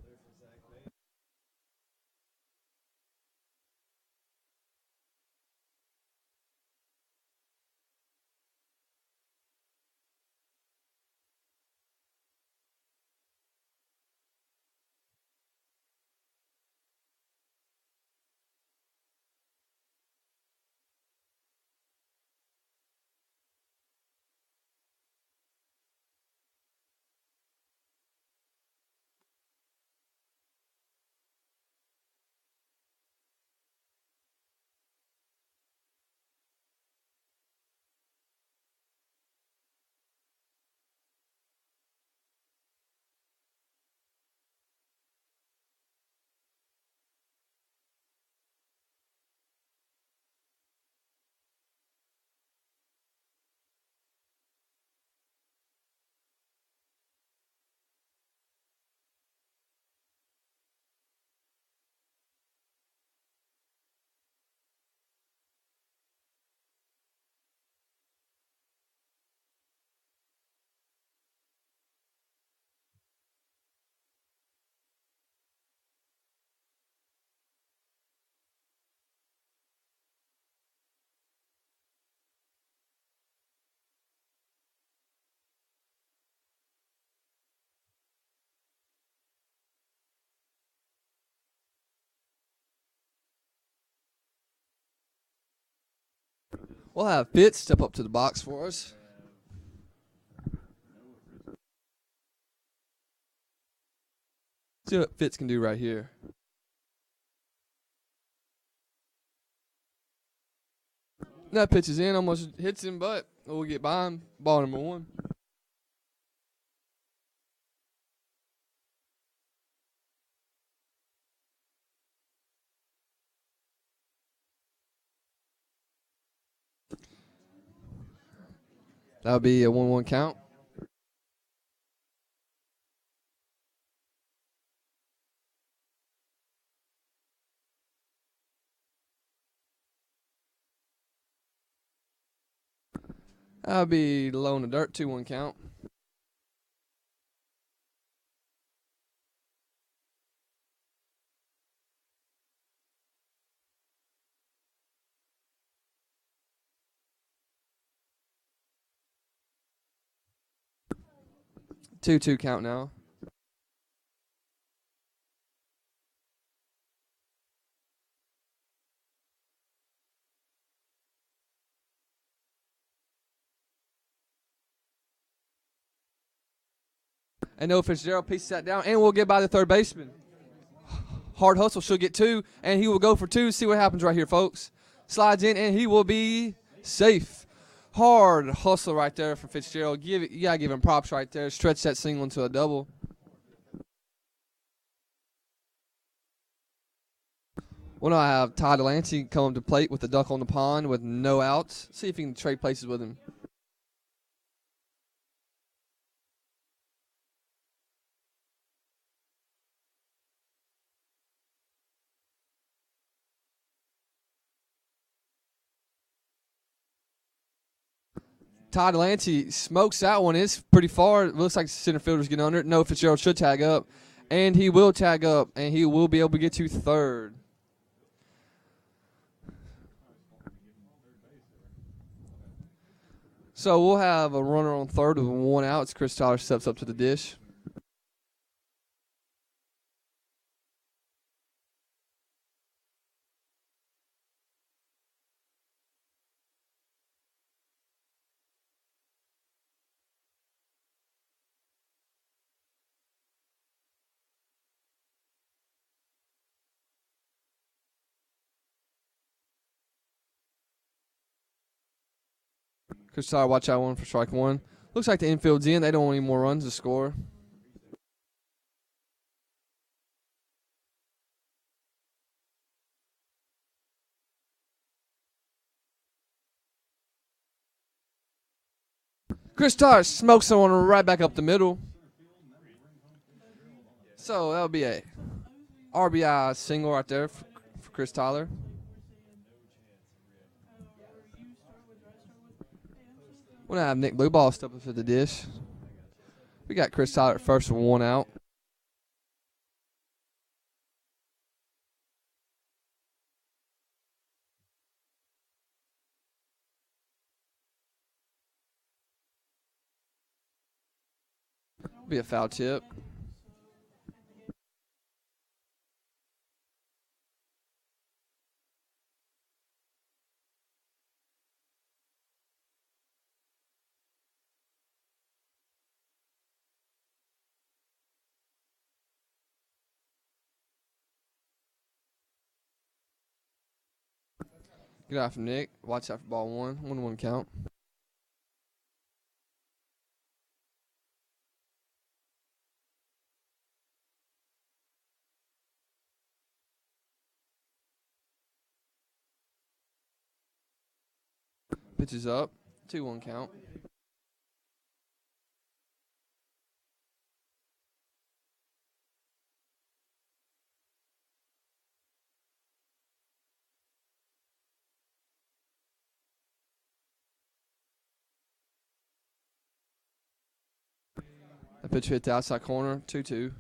Speaker 1: We'll have Fitz step up to the box for us. See what Fitz can do right here. That pitch is in, almost hits him, but we'll get by him. Ball number 1. That'll be a 1-1 count. That'll be low in the dirt. 2-1 count. Two count now. And Noah Fitzgerald pieces that down, and we'll get by the third baseman. Hard hustle, she'll get 2, and he will go for 2. See what happens right here, folks. Slides in, and he will be safe. Hard hustle right there from Fitzgerald. You gotta give him props right there. Stretch that single into a double. Well, now I have Ty Delancey come to plate with the duck on the pond with no outs. See if he can trade places with him. Todd Lancey smokes that one. It's pretty far. It looks like the center fielder's getting under it. No, Fitzgerald should tag up. And he will tag up, and he will be able to get to third. So we'll have a runner on third with one out as Chris Tyler steps up to the dish. Chris Tyler, watch out one for strike one. Looks like the infield's in. They don't want any more runs to score. Chris Tyler smokes someone right back up the middle. So that'll be a RBI single right there for Chris Tyler. We're going to have Nick Blueball step up to the dish. We got Chris Tyler at first with one out. Be a foul tip. Good eye from Nick. Watch out for ball one. 1-1 count. Pitches up. 2-1 count. That pitch hit the outside corner. 2-2.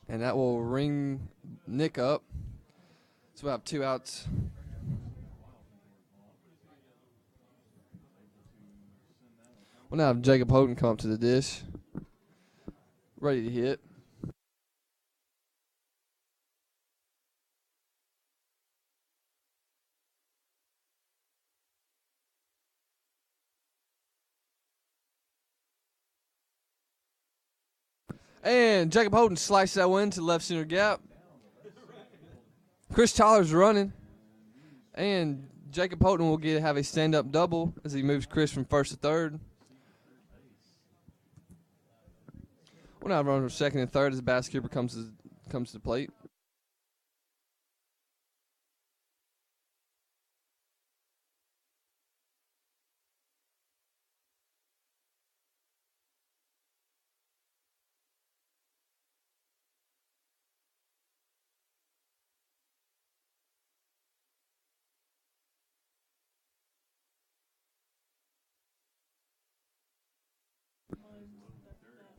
Speaker 1: And that will ring Nick up. So we'll have 2 outs. We'll now have Jacob Houghton come up to the dish. Ready to hit. And Jacob Houghton slices that one to left center gap. Chris Tyler's running. And Jacob Houghton will have a stand-up double as he moves Chris from first to third. We'll now run for second and third as the basket keeper comes to the plate.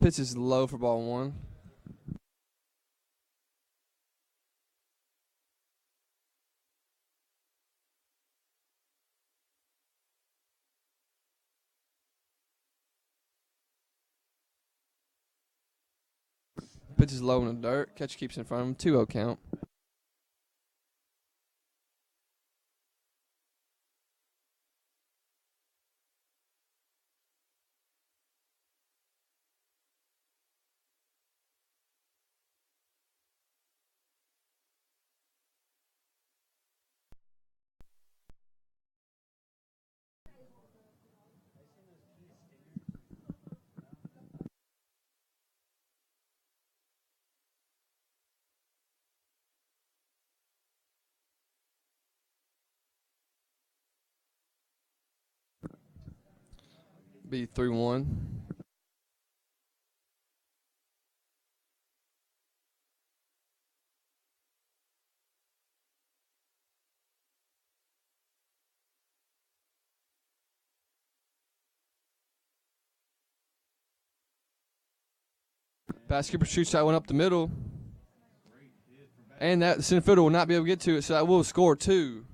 Speaker 1: Pitch is low for ball one. Pitch is low in the dirt. Catcher keeps in front of him. 2-0 count. Be 3-1. Basketball shoots that one up the middle. And that center fielder will not be able to get to it, so that will score 2.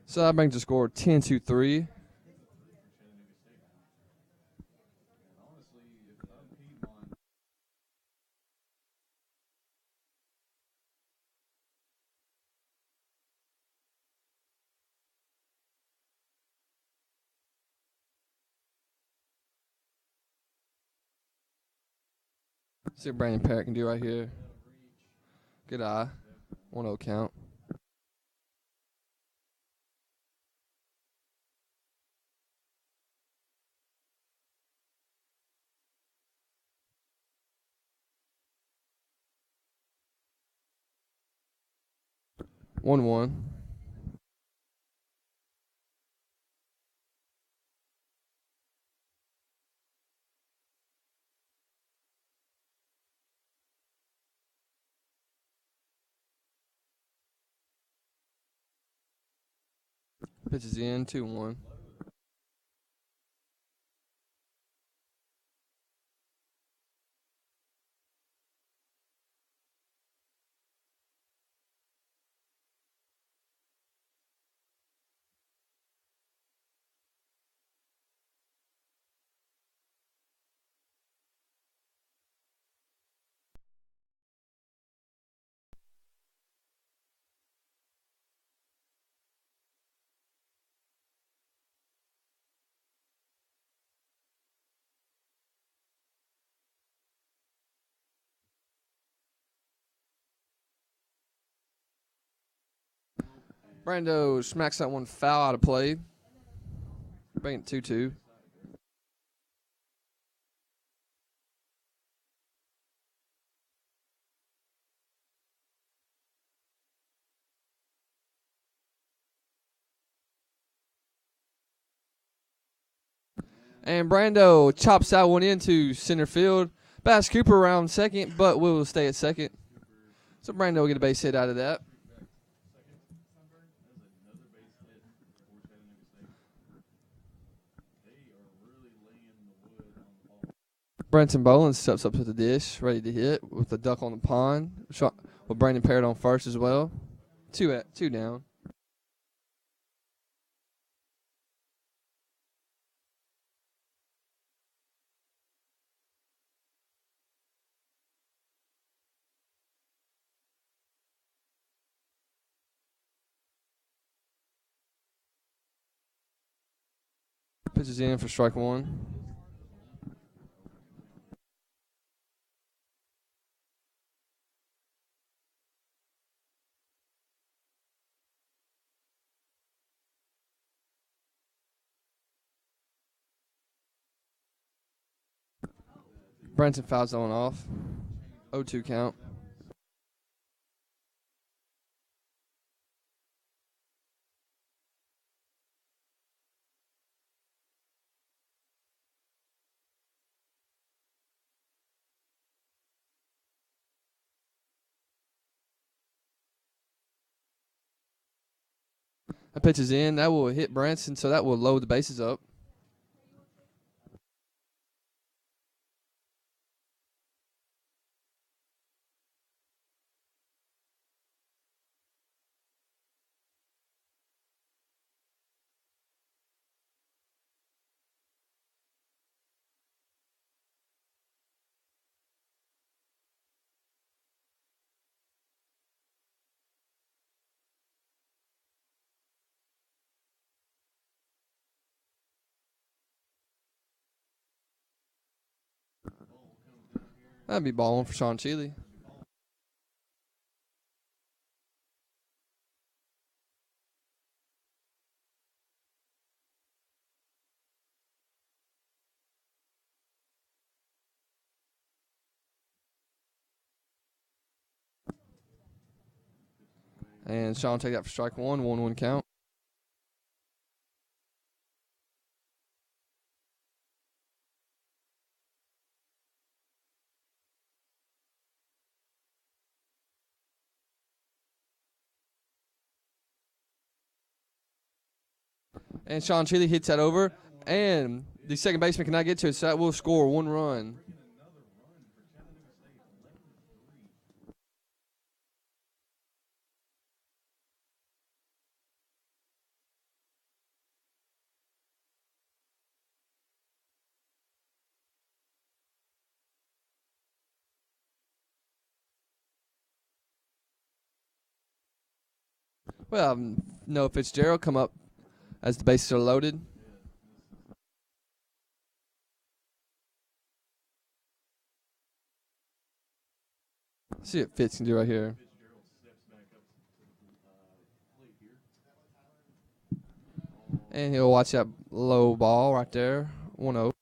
Speaker 1: So that brings the score 10-3.
Speaker 3: Honestly, if I'm Piedmont,
Speaker 1: See what Brandon Parrott can do right here. Good eye. 1-0 count. One one. Pitches in 2-1. Brando smacks that one foul out of play. Bring it 2-2. And Brando chops that one into center field. Bass Cooper around second, but will stay at second. So Brando will get a base hit out of that. Brenton Bolin steps up to the dish, ready to hit with the duck on the pond. Shot with Brandon Parrott on first as well. Two down. Pitches in for strike 1. Brenton fouls that one off. 0-2 count. That pitch is in. That will hit Branson, so that will load the bases up. That'd be ball 1 for Sean Cheeley. And Sean take that for strike one, 1-1 count. And Sean Chile hits that over. And the second baseman cannot get to it, so that will score 1 run. Well, Noah Fitzgerald come up as the bases are loaded. See what Fitz can do right here. And he'll watch that low ball right there. 1-0.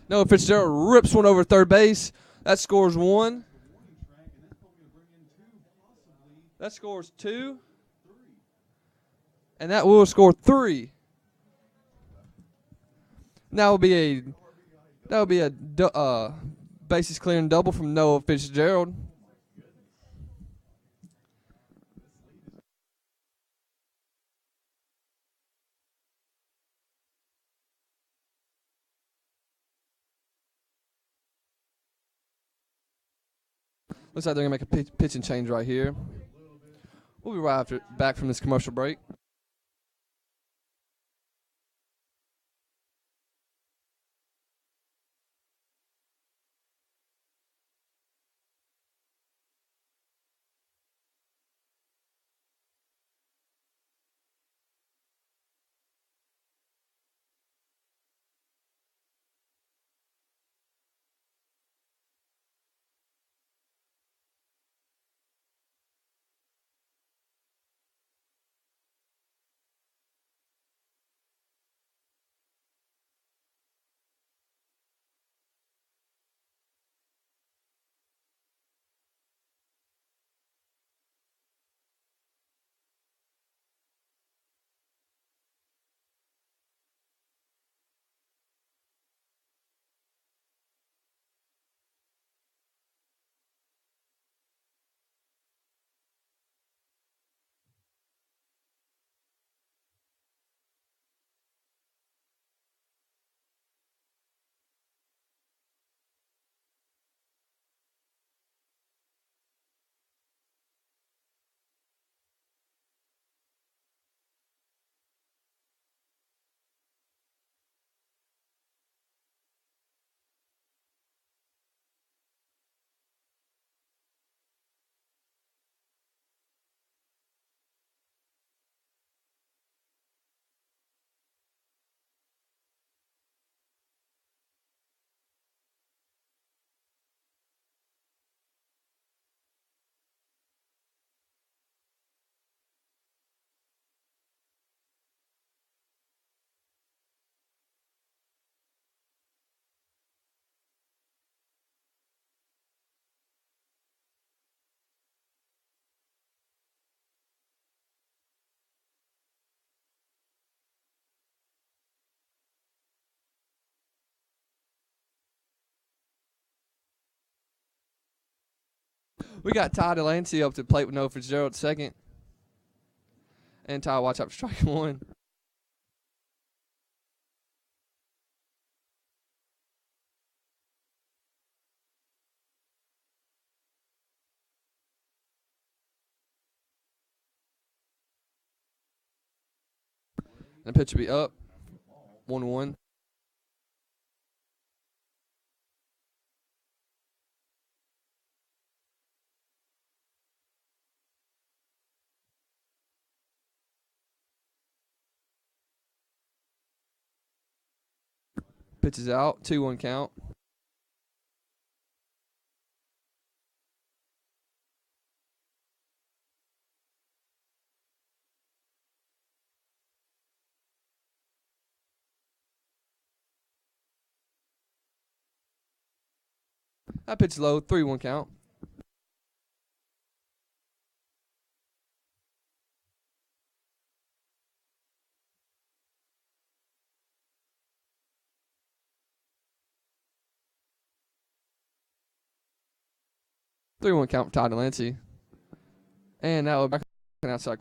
Speaker 1: Noah Fitzgerald rips one over third base. That scores 1. That scores 2. And that will score 3. That will be a bases clearing double from Noah Fitzgerald. Looks like they're going to make a pitch and change right here. We'll be back from this commercial break. We got Ty Delancey up to the plate with Noah Fitzgerald second. And Ty, watch out for strike 1. The pitch will be up. 1-1. Pitch is out. 2-1 count. That pitch low, 3-1 count. Three-one count for Todd Delancey. And that would be back on outside.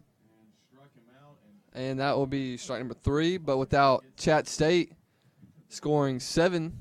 Speaker 3: And struck him out.
Speaker 1: And that will be strike number 3, but without Chat State scoring 7